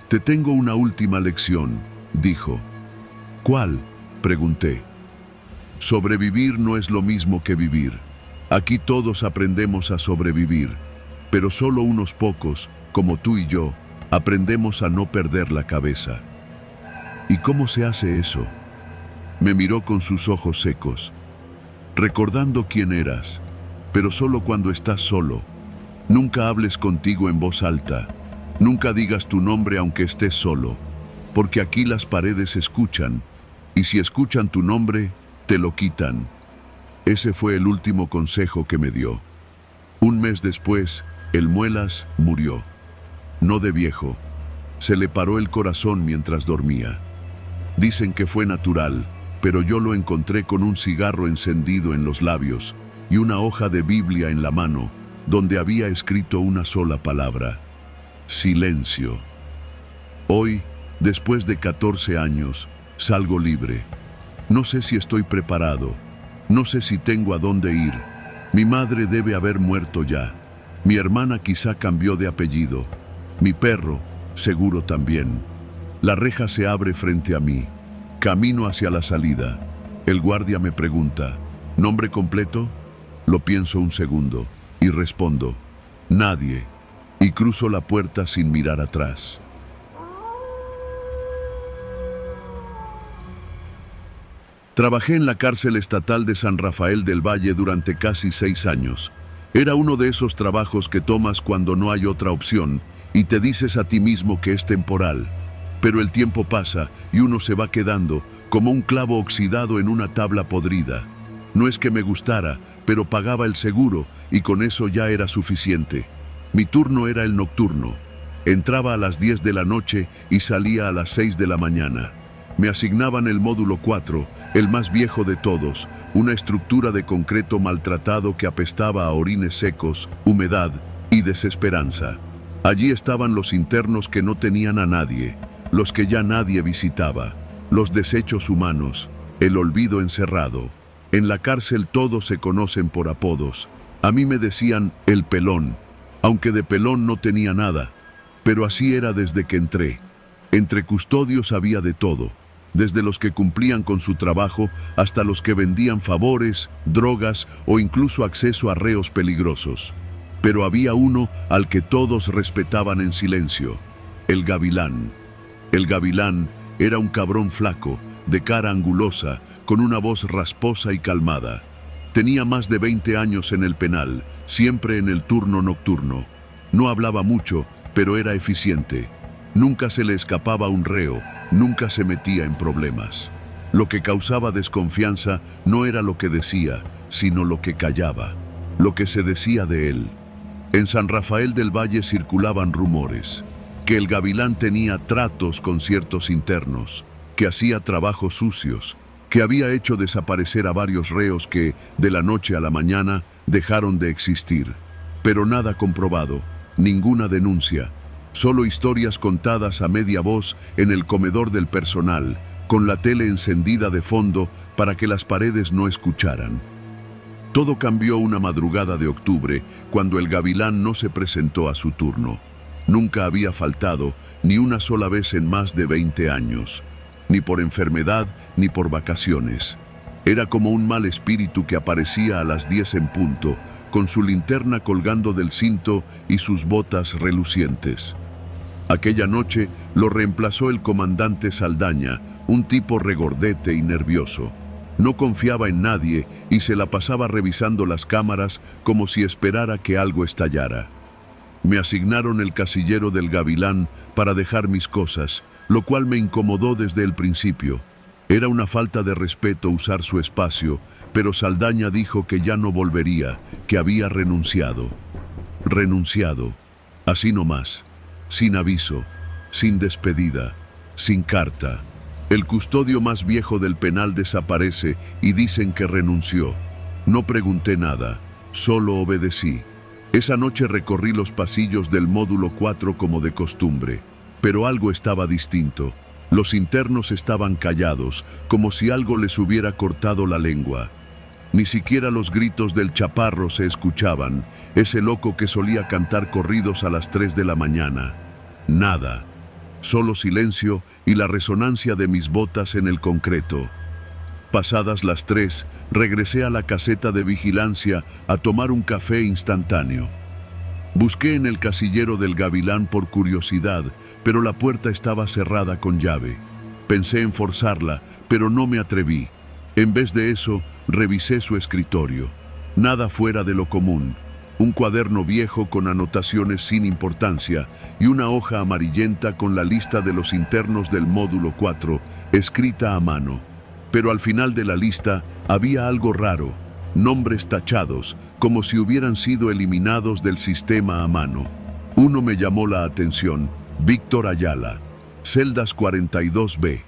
«Te tengo una última lección», dijo. «¿Cuál?», pregunté. «Sobrevivir no es lo mismo que vivir. Aquí todos aprendemos a sobrevivir, pero solo unos pocos, como tú y yo, aprendemos a no perder la cabeza». «¿Y cómo se hace eso?». Me miró con sus ojos secos. «Recordando quién eras, pero solo cuando estás solo. Nunca hables contigo en voz alta. Nunca digas tu nombre aunque estés solo, porque aquí las paredes escuchan, y si escuchan tu nombre, te lo quitan». Ese fue el último consejo que me dio. Un mes después, el Muelas murió. No de viejo. Se le paró el corazón mientras dormía. Dicen que fue natural, pero yo lo encontré con un cigarro encendido en los labios y una hoja de Biblia en la mano, donde había escrito una sola palabra: silencio. Hoy, después de 14 años, salgo libre. No sé si estoy preparado, no sé si tengo a dónde ir. Mi madre debe haber muerto ya. Mi hermana quizá cambió de apellido. Mi perro, seguro también. La reja se abre frente a mí. Camino hacia la salida. El guardia me pregunta: ¿nombre completo? Lo pienso un segundo y respondo: nadie. Y cruzo la puerta sin mirar atrás. Trabajé en la cárcel estatal de San Rafael del Valle durante casi 6 años. Era uno de esos trabajos que tomas cuando no hay otra opción y te dices a ti mismo que es temporal. Pero el tiempo pasa y uno se va quedando como un clavo oxidado en una tabla podrida. No es que me gustara, pero pagaba el seguro y con eso ya era suficiente. Mi turno era el nocturno. Entraba a las 10 de la noche y salía a las 6 de la mañana. Me asignaban el módulo 4, el más viejo de todos, una estructura de concreto maltratado que apestaba a orines secos, humedad y desesperanza. Allí estaban los internos que no tenían a nadie, los que ya nadie visitaba, los desechos humanos, el olvido encerrado. En la cárcel todos se conocen por apodos. A mí me decían el pelón, aunque de pelón no tenía nada, pero así era desde que entré. Entre custodios había de todo, desde los que cumplían con su trabajo hasta los que vendían favores, drogas o incluso acceso a reos peligrosos. Pero había uno al que todos respetaban en silencio: el Gavilán. El Gavilán era un cabrón flaco, de cara angulosa, con una voz rasposa y calmada. Tenía más de 20 años en el penal, siempre en el turno nocturno. No hablaba mucho, pero era eficiente. Nunca se le escapaba un reo, nunca se metía en problemas. Lo que causaba desconfianza no era lo que decía, sino lo que callaba, lo que se decía de él. En San Rafael del Valle circulaban rumores, que el Gavilán tenía tratos con ciertos internos, que hacía trabajos sucios, que había hecho desaparecer a varios reos que, de la noche a la mañana, dejaron de existir. Pero nada comprobado, ninguna denuncia. Solo historias contadas a media voz en el comedor del personal, con la tele encendida de fondo para que las paredes no escucharan. Todo cambió una madrugada de octubre, cuando el Gavilán no se presentó a su turno. Nunca había faltado, ni una sola vez en más de 20 años. Ni por enfermedad, ni por vacaciones. Era como un mal espíritu que aparecía a las 10 en punto, con su linterna colgando del cinto y sus botas relucientes. Aquella noche lo reemplazó el comandante Saldaña, un tipo regordete y nervioso. No confiaba en nadie y se la pasaba revisando las cámaras como si esperara que algo estallara. Me asignaron el casillero del Gavilán para dejar mis cosas, lo cual me incomodó desde el principio. Era una falta de respeto usar su espacio, pero Saldaña dijo que ya no volvería, que había renunciado. Renunciado, así nomás, sin aviso, sin despedida, sin carta. El custodio más viejo del penal desaparece y dicen que renunció. No pregunté nada, solo obedecí. Esa noche recorrí los pasillos del módulo 4 como de costumbre. Pero algo estaba distinto. Los internos estaban callados, como si algo les hubiera cortado la lengua. Ni siquiera los gritos del chaparro se escuchaban, ese loco que solía cantar corridos a las 3 de la mañana. Nada. Solo silencio y la resonancia de mis botas en el concreto. Pasadas las 3, regresé a la caseta de vigilancia a tomar un café instantáneo. Busqué en el casillero del Gavilán por curiosidad, pero la puerta estaba cerrada con llave. Pensé en forzarla, pero no me atreví. En vez de eso, revisé su escritorio. Nada fuera de lo común. Un cuaderno viejo con anotaciones sin importancia y una hoja amarillenta con la lista de los internos del módulo 4, escrita a mano. Pero al final de la lista había algo raro. Nombres tachados, como si hubieran sido eliminados del sistema a mano. Uno me llamó la atención: Víctor Ayala, celdas 42B.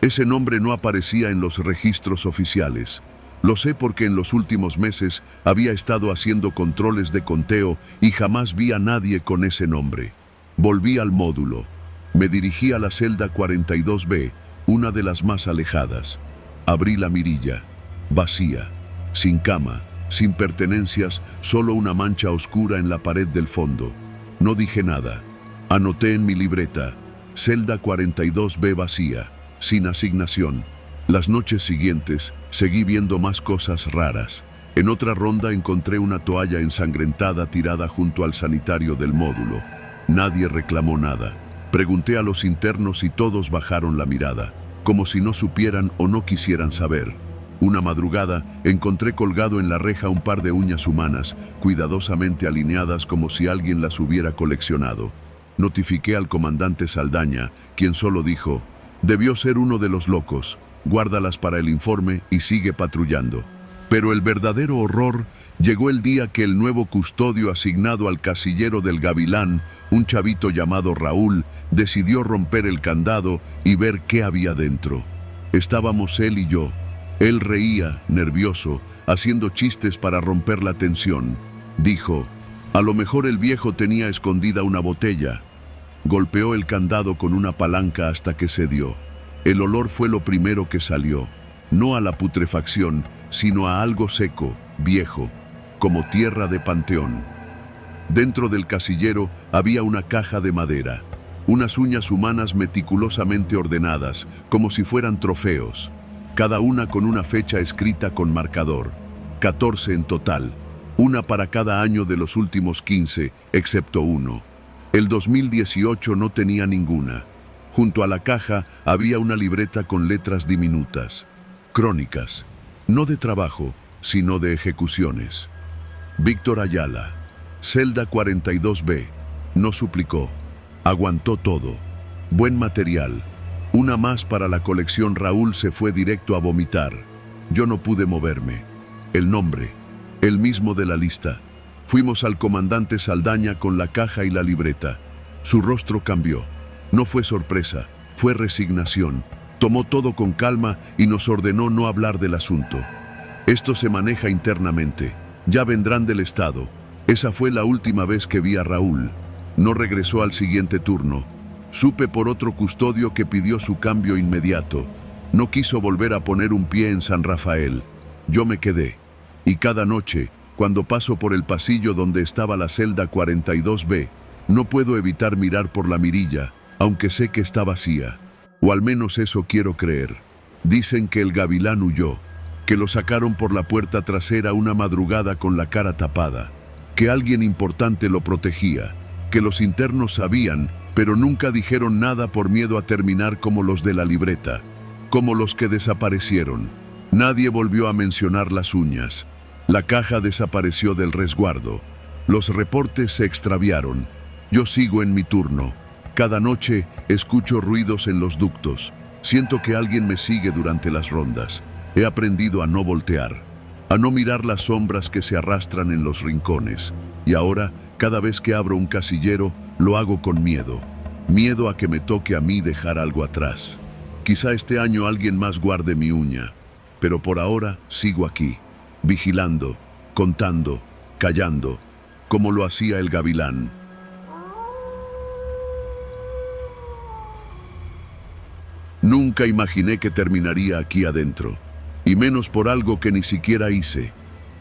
Ese nombre no aparecía en los registros oficiales. Lo sé porque en los últimos meses había estado haciendo controles de conteo y jamás vi a nadie con ese nombre. Volví al módulo. Me dirigí a la celda 42B, una de las más alejadas. Abrí la mirilla. Vacía. Sin cama, sin pertenencias, solo una mancha oscura en la pared del fondo. No dije nada. Anoté en mi libreta: celda 42B vacía, sin asignación. Las noches siguientes seguí viendo más cosas raras. En otra ronda encontré una toalla ensangrentada tirada junto al sanitario del módulo. Nadie reclamó nada. Pregunté a los internos y todos bajaron la mirada, como si no supieran o no quisieran saber. Una madrugada encontré colgado en la reja un par de uñas humanas, cuidadosamente alineadas como si alguien las hubiera coleccionado. Notifiqué al comandante Saldaña, quien solo dijo: debió ser uno de los locos, guárdalas para el informe y sigue patrullando. Pero el verdadero horror llegó el día que el nuevo custodio asignado al casillero del Gavilán, un chavito llamado Raúl, decidió romper el candado y ver qué había dentro. Estábamos él y yo. Él reía, nervioso, haciendo chistes para romper la tensión. Dijo: a lo mejor el viejo tenía escondida una botella. Golpeó el candado con una palanca hasta que cedió. El olor fue lo primero que salió, no a la putrefacción, sino a algo seco, viejo, como tierra de panteón. Dentro del casillero había una caja de madera, unas uñas humanas meticulosamente ordenadas, como si fueran trofeos, cada una con una fecha escrita con marcador. 14 en total, una para cada año de los últimos 15, excepto uno. El 2018 no tenía ninguna. Junto a la caja había una libreta con letras diminutas. Crónicas, no de trabajo, sino de ejecuciones. Víctor Ayala, celda 42B, no suplicó, aguantó todo. Buen material. Una más para la colección. Raúl se fue directo a vomitar. Yo no pude moverme. El nombre, el mismo de la lista. Fuimos al comandante Saldaña con la caja y la libreta. Su rostro cambió. No fue sorpresa, fue resignación. Tomó todo con calma y nos ordenó no hablar del asunto. Esto se maneja internamente. Ya vendrán del Estado. Esa fue la última vez que vi a Raúl. No regresó al siguiente turno. Supe por otro custodio que pidió su cambio inmediato. No quiso volver a poner un pie en San Rafael. Yo me quedé. Y cada noche, cuando paso por el pasillo donde estaba la celda 42B, no puedo evitar mirar por la mirilla, aunque sé que está vacía. O al menos eso quiero creer. Dicen que el Gavilán huyó, que lo sacaron por la puerta trasera una madrugada con la cara tapada, que alguien importante lo protegía, que los internos sabían, pero nunca dijeron nada por miedo a terminar como los de la libreta, como los que desaparecieron. Nadie volvió a mencionar las uñas. La caja desapareció del resguardo. Los reportes se extraviaron. Yo sigo en mi turno. Cada noche escucho ruidos en los ductos. Siento que alguien me sigue durante las rondas. He aprendido a no voltear, a no mirar las sombras que se arrastran en los rincones. Y ahora, cada vez que abro un casillero, lo hago con miedo. Miedo a que me toque a mí dejar algo atrás. Quizá este año alguien más guarde mi uña. Pero por ahora sigo aquí, vigilando, contando, callando, como lo hacía el Gavilán. Nunca imaginé que terminaría aquí adentro, y menos por algo que ni siquiera hice.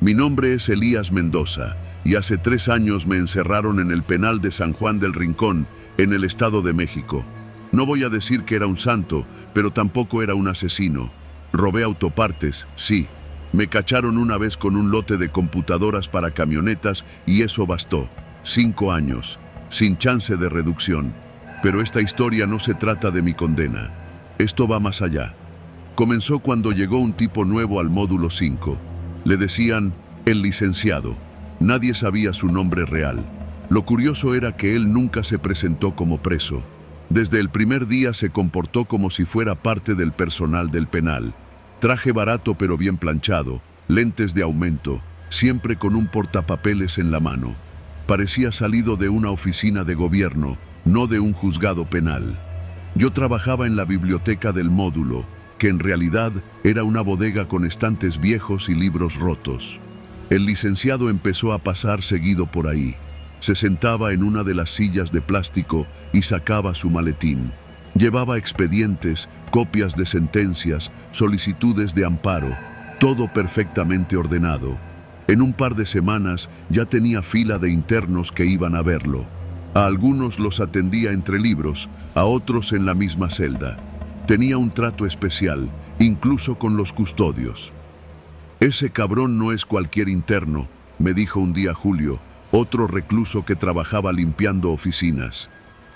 Mi nombre es Elías Mendoza, y hace 3 años me encerraron en el penal de San Juan del Rincón, en el Estado de México. No voy a decir que era un santo, pero tampoco era un asesino. Robé autopartes, sí. Me cacharon una vez con un lote de computadoras para camionetas y eso bastó. 5 años, sin chance de reducción. Pero esta historia no se trata de mi condena. Esto va más allá. Comenzó cuando llegó un tipo nuevo al módulo 5. Le decían el licenciado. Nadie sabía su nombre real. Lo curioso era que él nunca se presentó como preso. Desde el primer día se comportó como si fuera parte del personal del penal. Traje barato pero bien planchado, lentes de aumento, siempre con un portapapeles en la mano. Parecía salido de una oficina de gobierno, no de un juzgado penal. Yo trabajaba en la biblioteca del módulo, que en realidad era una bodega con estantes viejos y libros rotos. El licenciado empezó a pasar seguido por ahí. Se sentaba en una de las sillas de plástico y sacaba su maletín. Llevaba expedientes, copias de sentencias, solicitudes de amparo, todo perfectamente ordenado. En un par de semanas ya tenía fila de internos que iban a verlo. A algunos los atendía entre libros, a otros en la misma celda. Tenía un trato especial, incluso con los custodios. «Ese cabrón no es cualquier interno», me dijo un día Julio, otro recluso que trabajaba limpiando oficinas.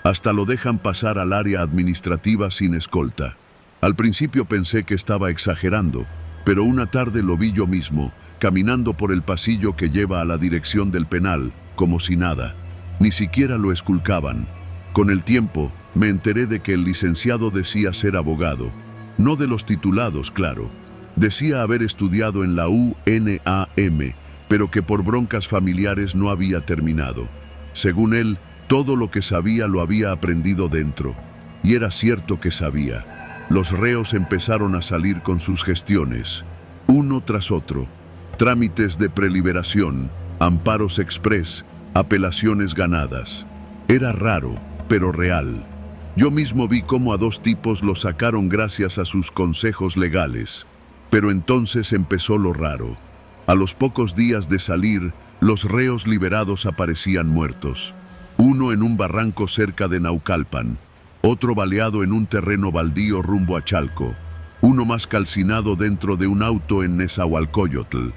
Hasta lo dejan pasar al área administrativa sin escolta. Al principio pensé que estaba exagerando, pero una tarde lo vi yo mismo, caminando por el pasillo que lleva a la dirección del penal, como si nada. Ni siquiera lo esculcaban. Con el tiempo, me enteré de que el licenciado decía ser abogado. No de los titulados, claro. Decía haber estudiado en la UNAM, pero que por broncas familiares no había terminado. Según él, todo lo que sabía lo había aprendido dentro. Y era cierto que sabía. Los reos empezaron a salir con sus gestiones, uno tras otro. Trámites de preliberación, amparos express, apelaciones ganadas. Era raro, pero real. Yo mismo vi cómo a 2 tipos lo sacaron gracias a sus consejos legales. Pero entonces empezó lo raro. A los pocos días de salir, los reos liberados aparecían muertos. Uno en un barranco cerca de Naucalpan, otro baleado en un terreno baldío rumbo a Chalco, uno más calcinado dentro de un auto en Nezahualcóyotl.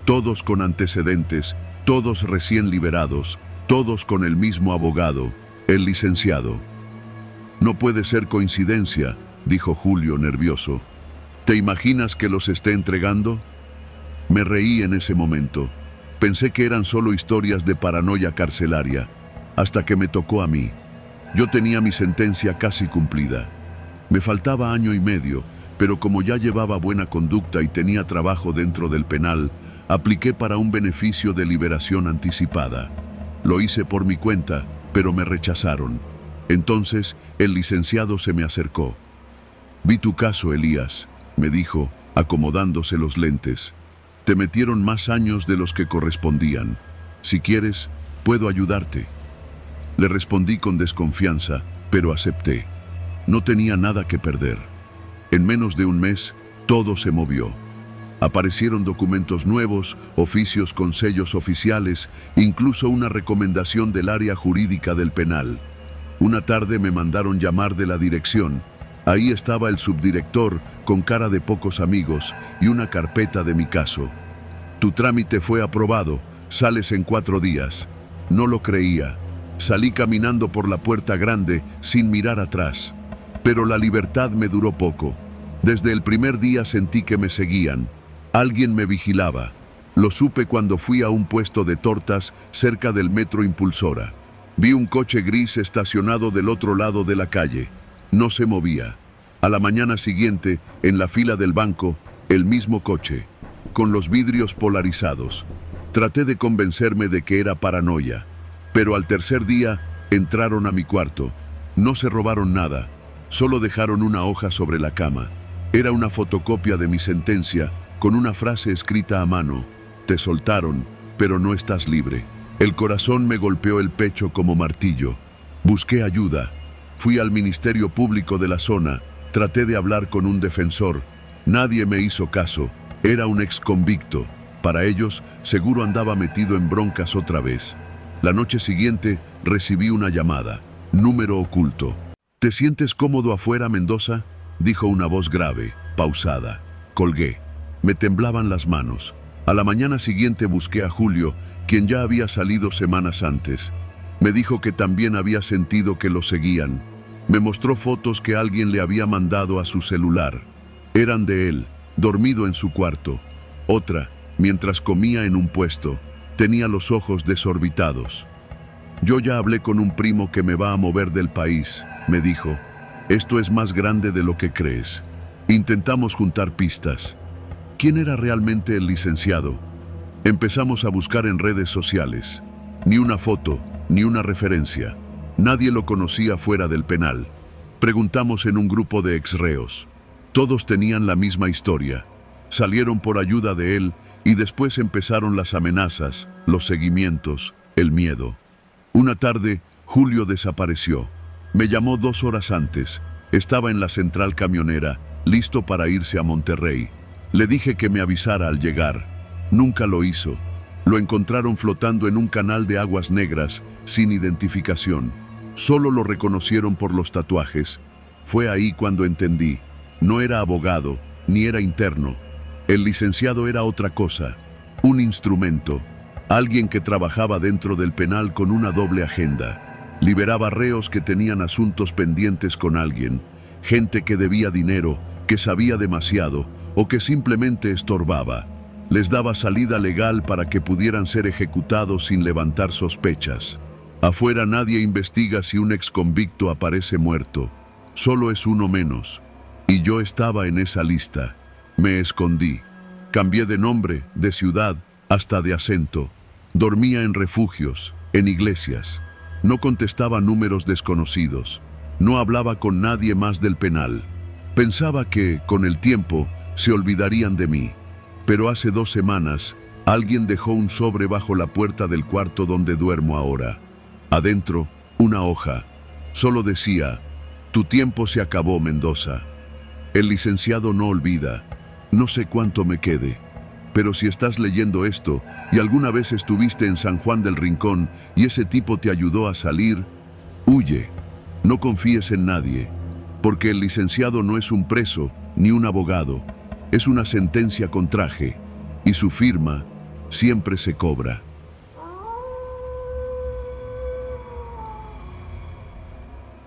Todos con antecedentes, todos recién liberados, todos con el mismo abogado, el licenciado. «No puede ser coincidencia», dijo Julio nervioso. «¿Te imaginas que los esté entregando?» Me reí en ese momento. Pensé que eran solo historias de paranoia carcelaria, hasta que me tocó a mí. Yo tenía mi sentencia casi cumplida. Me faltaba 1 año y medio, pero como ya llevaba buena conducta y tenía trabajo dentro del penal, apliqué para un beneficio de liberación anticipada. Lo hice por mi cuenta, pero me rechazaron. Entonces, el licenciado se me acercó. «Vi tu caso, Elías», me dijo, acomodándose los lentes. «Te metieron más años de los que correspondían. Si quieres, puedo ayudarte». Le respondí con desconfianza, pero acepté. No tenía nada que perder. En menos de un mes, todo se movió. Aparecieron documentos nuevos, oficios con sellos oficiales, incluso una recomendación del área jurídica del penal. Una tarde me mandaron llamar de la dirección. Ahí estaba el subdirector, con cara de pocos amigos, y una carpeta de mi caso. «Tu trámite fue aprobado, sales en 4 días». No lo creía. Salí caminando por la puerta grande, sin mirar atrás. Pero la libertad me duró poco. Desde el primer día sentí que me seguían. Alguien me vigilaba. Lo supe cuando fui a un puesto de tortas cerca del metro Impulsora. Vi un coche gris estacionado del otro lado de la calle. No se movía. A la mañana siguiente, en la fila del banco, el mismo coche, con los vidrios polarizados. Traté de convencerme de que era paranoia. Pero al tercer día, entraron a mi cuarto. No se robaron nada, solo dejaron una hoja sobre la cama. Era una fotocopia de mi sentencia, con una frase escrita a mano: «Te soltaron, pero no estás libre». El corazón me golpeó el pecho como martillo. Busqué ayuda. Fui al Ministerio Público de la zona, Traté de hablar con un defensor. Nadie me hizo caso. Era un exconvicto. Para ellos, seguro andaba metido en broncas otra vez. La noche siguiente recibí una llamada. Número oculto. ¿Te sientes cómodo afuera, Mendoza?, dijo una voz grave, pausada. Colgué. Me temblaban las manos. A la mañana siguiente busqué a Julio, quien ya había salido semanas antes. Me dijo que también había sentido que lo seguían. Me mostró fotos que alguien le había mandado a su celular. Eran de él, dormido en su cuarto. Otra, mientras comía en un puesto. Tenía los ojos desorbitados. Yo ya hablé con un primo que me va a mover del país, me dijo. Esto es más grande de lo que crees. Intentamos juntar pistas. ¿Quién era realmente el licenciado? Empezamos a buscar en redes sociales. Ni una foto, ni una referencia. Nadie lo conocía fuera del penal. Preguntamos en un grupo de exreos. Todos tenían la misma historia. Salieron por ayuda de él y después empezaron las amenazas, los seguimientos, el miedo. Una tarde, Julio desapareció. Me llamó 2 horas antes. Estaba en la central camionera, listo para irse a Monterrey. Le dije que me avisara al llegar. Nunca lo hizo. Lo encontraron flotando en un canal de aguas negras, sin identificación. Solo lo reconocieron por los tatuajes. Fue ahí cuando entendí. No era abogado, ni era interno. El licenciado era otra cosa. Un instrumento. Alguien que trabajaba dentro del penal con una doble agenda. Liberaba reos que tenían asuntos pendientes con alguien, gente que debía dinero, que sabía demasiado o que simplemente estorbaba. Les daba salida legal para que pudieran ser ejecutados sin levantar sospechas. Afuera nadie investiga si un exconvicto aparece muerto. Solo es uno menos. Y yo estaba en esa lista. Me escondí. Cambié de nombre, de ciudad, hasta de acento. Dormía en refugios, en iglesias. No contestaba números desconocidos. No hablaba con nadie más del penal. Pensaba que, con el tiempo, se olvidarían de mí. Pero hace 2 semanas, alguien dejó un sobre bajo la puerta del cuarto donde duermo ahora. Adentro, una hoja. Solo decía, «Tu tiempo se acabó, Mendoza». El licenciado no olvida. No sé cuánto me quede. Pero si estás leyendo esto y alguna vez estuviste en San Juan del Rincón y ese tipo te ayudó a salir, huye. No confíes en nadie, porque el licenciado no es un preso ni un abogado. Es una sentencia con traje y su firma siempre se cobra.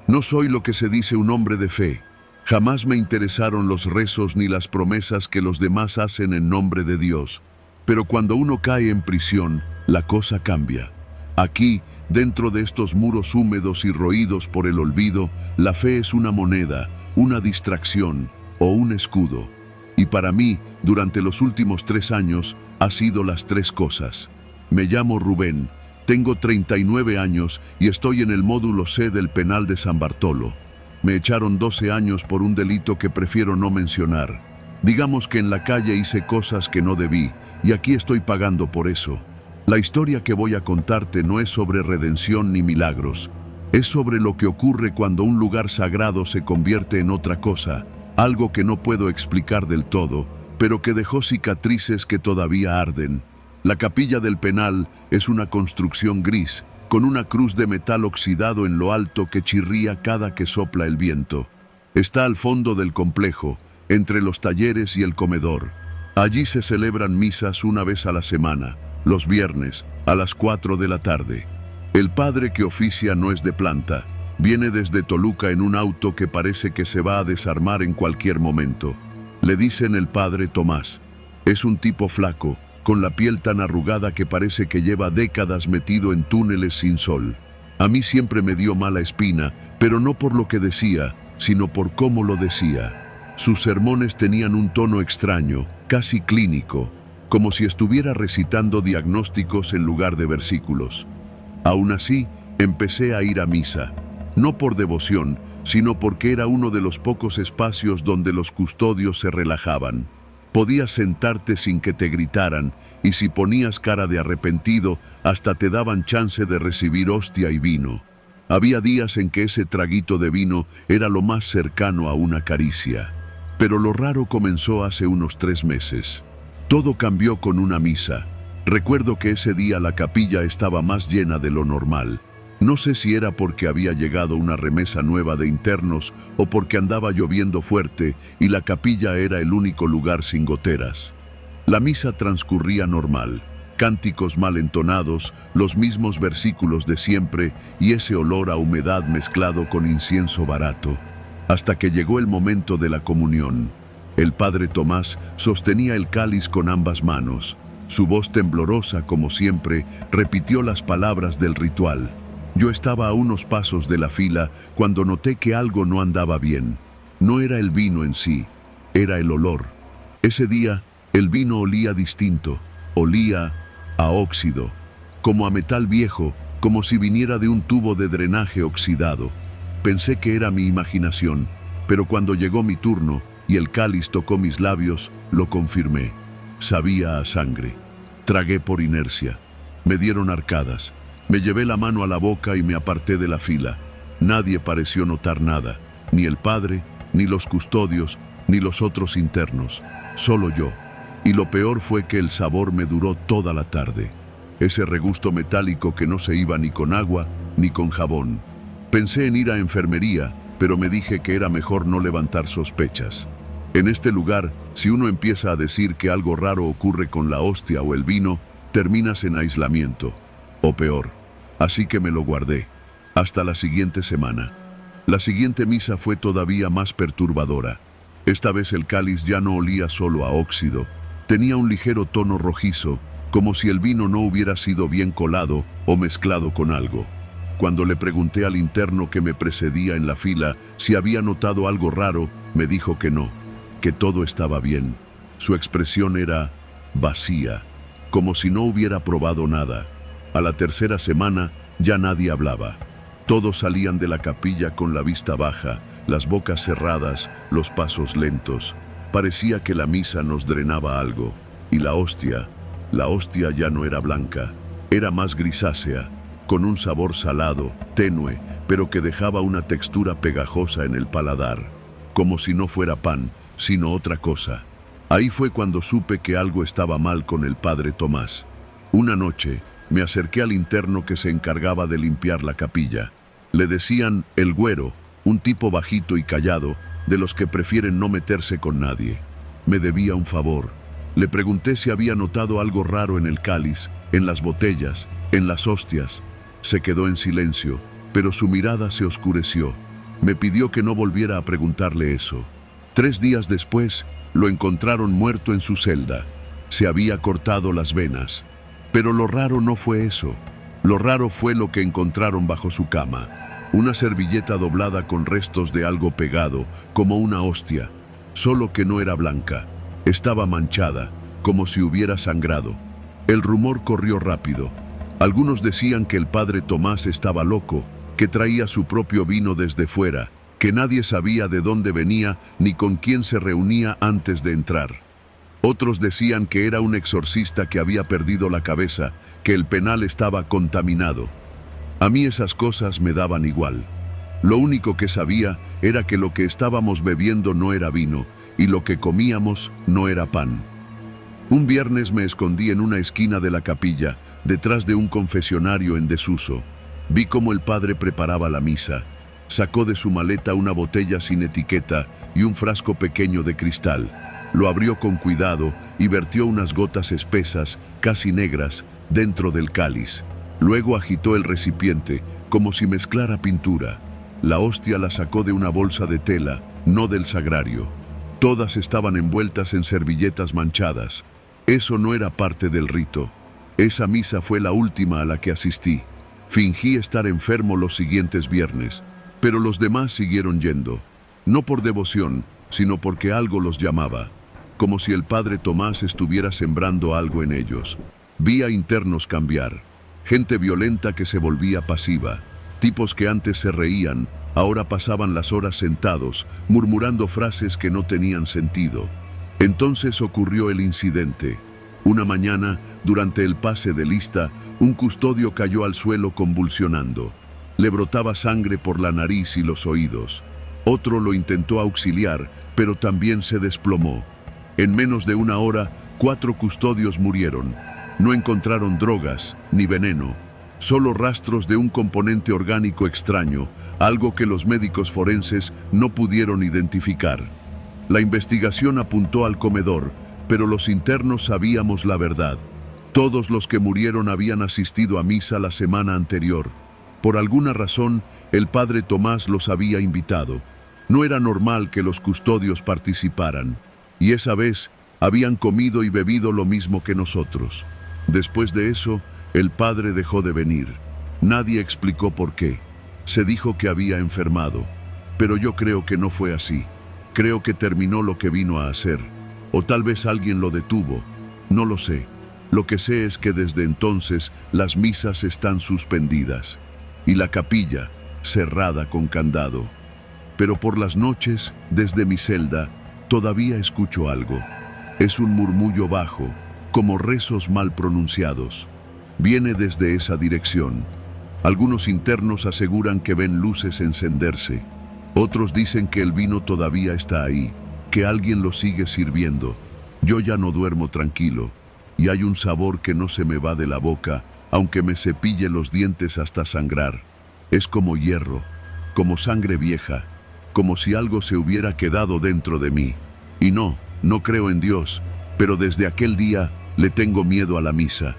No soy lo que se dice un hombre de fe. Jamás me interesaron los rezos ni las promesas que los demás hacen en nombre de Dios. Pero cuando uno cae en prisión, la cosa cambia. Aquí, dentro de estos muros húmedos y roídos por el olvido, la fe es una moneda, una distracción o un escudo. Y para mí, durante los últimos 3 años, ha sido las 3 cosas. Me llamo Rubén, tengo 39 años y estoy en el módulo C del penal de San Bartolo. Me echaron 12 años por un delito que prefiero no mencionar. Digamos que en la calle hice cosas que no debí, y aquí estoy pagando por eso. La historia que voy a contarte no es sobre redención ni milagros. Es sobre lo que ocurre cuando un lugar sagrado se convierte en otra cosa, algo que no puedo explicar del todo, pero que dejó cicatrices que todavía arden. La capilla del penal es una construcción gris, con una cruz de metal oxidado en lo alto que chirría cada que sopla el viento. Está al fondo del complejo, entre los talleres y el comedor. Allí se celebran misas una vez a la semana, los viernes, a las 4 de la tarde. El padre que oficia no es de planta, viene desde Toluca en un auto que parece que se va a desarmar en cualquier momento. Le dicen el padre Tomás. Es un tipo flaco, con la piel tan arrugada que parece que lleva décadas metido en túneles sin sol. A mí siempre me dio mala espina, pero no por lo que decía, sino por cómo lo decía. Sus sermones tenían un tono extraño, casi clínico, como si estuviera recitando diagnósticos en lugar de versículos. Aún así, empecé a ir a misa, no por devoción, sino porque era uno de los pocos espacios donde los custodios se relajaban. Podías sentarte sin que te gritaran, y si ponías cara de arrepentido, hasta te daban chance de recibir hostia y vino. Había días en que ese traguito de vino era lo más cercano a una caricia. Pero lo raro comenzó hace unos 3 meses. Todo cambió con una misa. Recuerdo que ese día la capilla estaba más llena de lo normal. No sé si era porque había llegado una remesa nueva de internos o porque andaba lloviendo fuerte y la capilla era el único lugar sin goteras. La misa transcurría normal. Cánticos mal entonados, los mismos versículos de siempre y ese olor a humedad mezclado con incienso barato. Hasta que llegó el momento de la comunión. El padre Tomás sostenía el cáliz con ambas manos. Su voz temblorosa, como siempre, repitió las palabras del ritual. Yo estaba a unos pasos de la fila cuando noté que algo no andaba bien. No era el vino en sí, era el olor. Ese día, el vino olía distinto, olía a óxido, como a metal viejo, como si viniera de un tubo de drenaje oxidado. Pensé que era mi imaginación, pero cuando llegó mi turno y el cáliz tocó mis labios, lo confirmé. Sabía a sangre. Tragué por inercia. Me dieron arcadas. Me llevé la mano a la boca y me aparté de la fila. Nadie pareció notar nada, ni el padre, ni los custodios, ni los otros internos. Solo yo. Y lo peor fue que el sabor me duró toda la tarde. Ese regusto metálico que no se iba ni con agua, ni con jabón. Pensé en ir a enfermería, pero me dije que era mejor no levantar sospechas. En este lugar, si uno empieza a decir que algo raro ocurre con la hostia o el vino, terminas en aislamiento. O peor. Así que me lo guardé. Hasta la siguiente semana. La siguiente misa fue todavía más perturbadora. Esta vez el cáliz ya no olía solo a óxido. Tenía un ligero tono rojizo, como si el vino no hubiera sido bien colado o mezclado con algo. Cuando le pregunté al interno que me precedía en la fila si había notado algo raro, me dijo que no, que todo estaba bien. Su expresión era vacía, como si no hubiera probado nada. A la tercera semana ya nadie hablaba. Todos salían de la capilla con la vista baja, las bocas cerradas, los pasos lentos. Parecía que la misa nos drenaba algo. Y la hostia ya no era blanca, era más grisácea, con un sabor salado, tenue, pero que dejaba una textura pegajosa en el paladar, como si no fuera pan, sino otra cosa. Ahí fue cuando supe que algo estaba mal con el padre Tomás. Una noche, me acerqué al interno que se encargaba de limpiar la capilla. Le decían el güero, un tipo bajito y callado, de los que prefieren no meterse con nadie. Me debía un favor. Le pregunté si había notado algo raro en el cáliz, en las botellas, en las hostias. Se quedó en silencio, pero su mirada se oscureció. Me pidió que no volviera a preguntarle eso. 3 días después, lo encontraron muerto en su celda. Se había cortado las venas. Pero lo raro no fue eso. Lo raro fue lo que encontraron bajo su cama. Una servilleta doblada con restos de algo pegado, como una hostia. Solo que no era blanca. Estaba manchada, como si hubiera sangrado. El rumor corrió rápido. Algunos decían que el padre Tomás estaba loco, que traía su propio vino desde fuera, que nadie sabía de dónde venía ni con quién se reunía antes de entrar. Otros decían que era un exorcista que había perdido la cabeza, que el penal estaba contaminado. A mí esas cosas me daban igual. Lo único que sabía era que lo que estábamos bebiendo no era vino y lo que comíamos no era pan. Un viernes me escondí en una esquina de la capilla, detrás de un confesionario en desuso. Vi cómo el padre preparaba la misa. Sacó de su maleta una botella sin etiqueta y un frasco pequeño de cristal. Lo abrió con cuidado y vertió unas gotas espesas, casi negras, dentro del cáliz. Luego agitó el recipiente, como si mezclara pintura. La hostia la sacó de una bolsa de tela, no del sagrario. Todas estaban envueltas en servilletas manchadas. Eso no era parte del rito. Esa misa fue la última a la que asistí. Fingí estar enfermo los siguientes viernes, pero los demás siguieron yendo. No por devoción, sino porque algo los llamaba. Como si el padre Tomás estuviera sembrando algo en ellos. Vi a internos cambiar. Gente violenta que se volvía pasiva. Tipos que antes se reían, ahora pasaban las horas sentados, murmurando frases que no tenían sentido. Entonces ocurrió el incidente. Una mañana, durante el pase de lista, un custodio cayó al suelo convulsionando. Le brotaba sangre por la nariz y los oídos. Otro lo intentó auxiliar, pero también se desplomó. En menos de una hora, 4 custodios murieron. No encontraron drogas ni veneno, solo rastros de un componente orgánico extraño, algo que los médicos forenses no pudieron identificar. La investigación apuntó al comedor, pero los internos sabíamos la verdad. Todos los que murieron habían asistido a misa la semana anterior. Por alguna razón, el padre Tomás los había invitado. No era normal que los custodios participaran, y esa vez habían comido y bebido lo mismo que nosotros. Después de eso, el padre dejó de venir. Nadie explicó por qué. Se dijo que había enfermado, pero yo creo que no fue así. Creo que terminó lo que vino a hacer, o tal vez alguien lo detuvo. No lo sé. Lo que sé es que desde entonces las misas están suspendidas y la capilla cerrada con candado. Pero por las noches, desde mi celda, todavía escucho algo. Es un murmullo bajo, como rezos mal pronunciados. Viene desde esa dirección. Algunos internos aseguran que ven luces encenderse. Otros dicen que el vino todavía está ahí, que alguien lo sigue sirviendo. Yo ya no duermo tranquilo, y hay un sabor que no se me va de la boca, aunque me cepille los dientes hasta sangrar. Es como hierro, como sangre vieja, como si algo se hubiera quedado dentro de mí. Y no creo en Dios, pero desde aquel día le tengo miedo a la misa.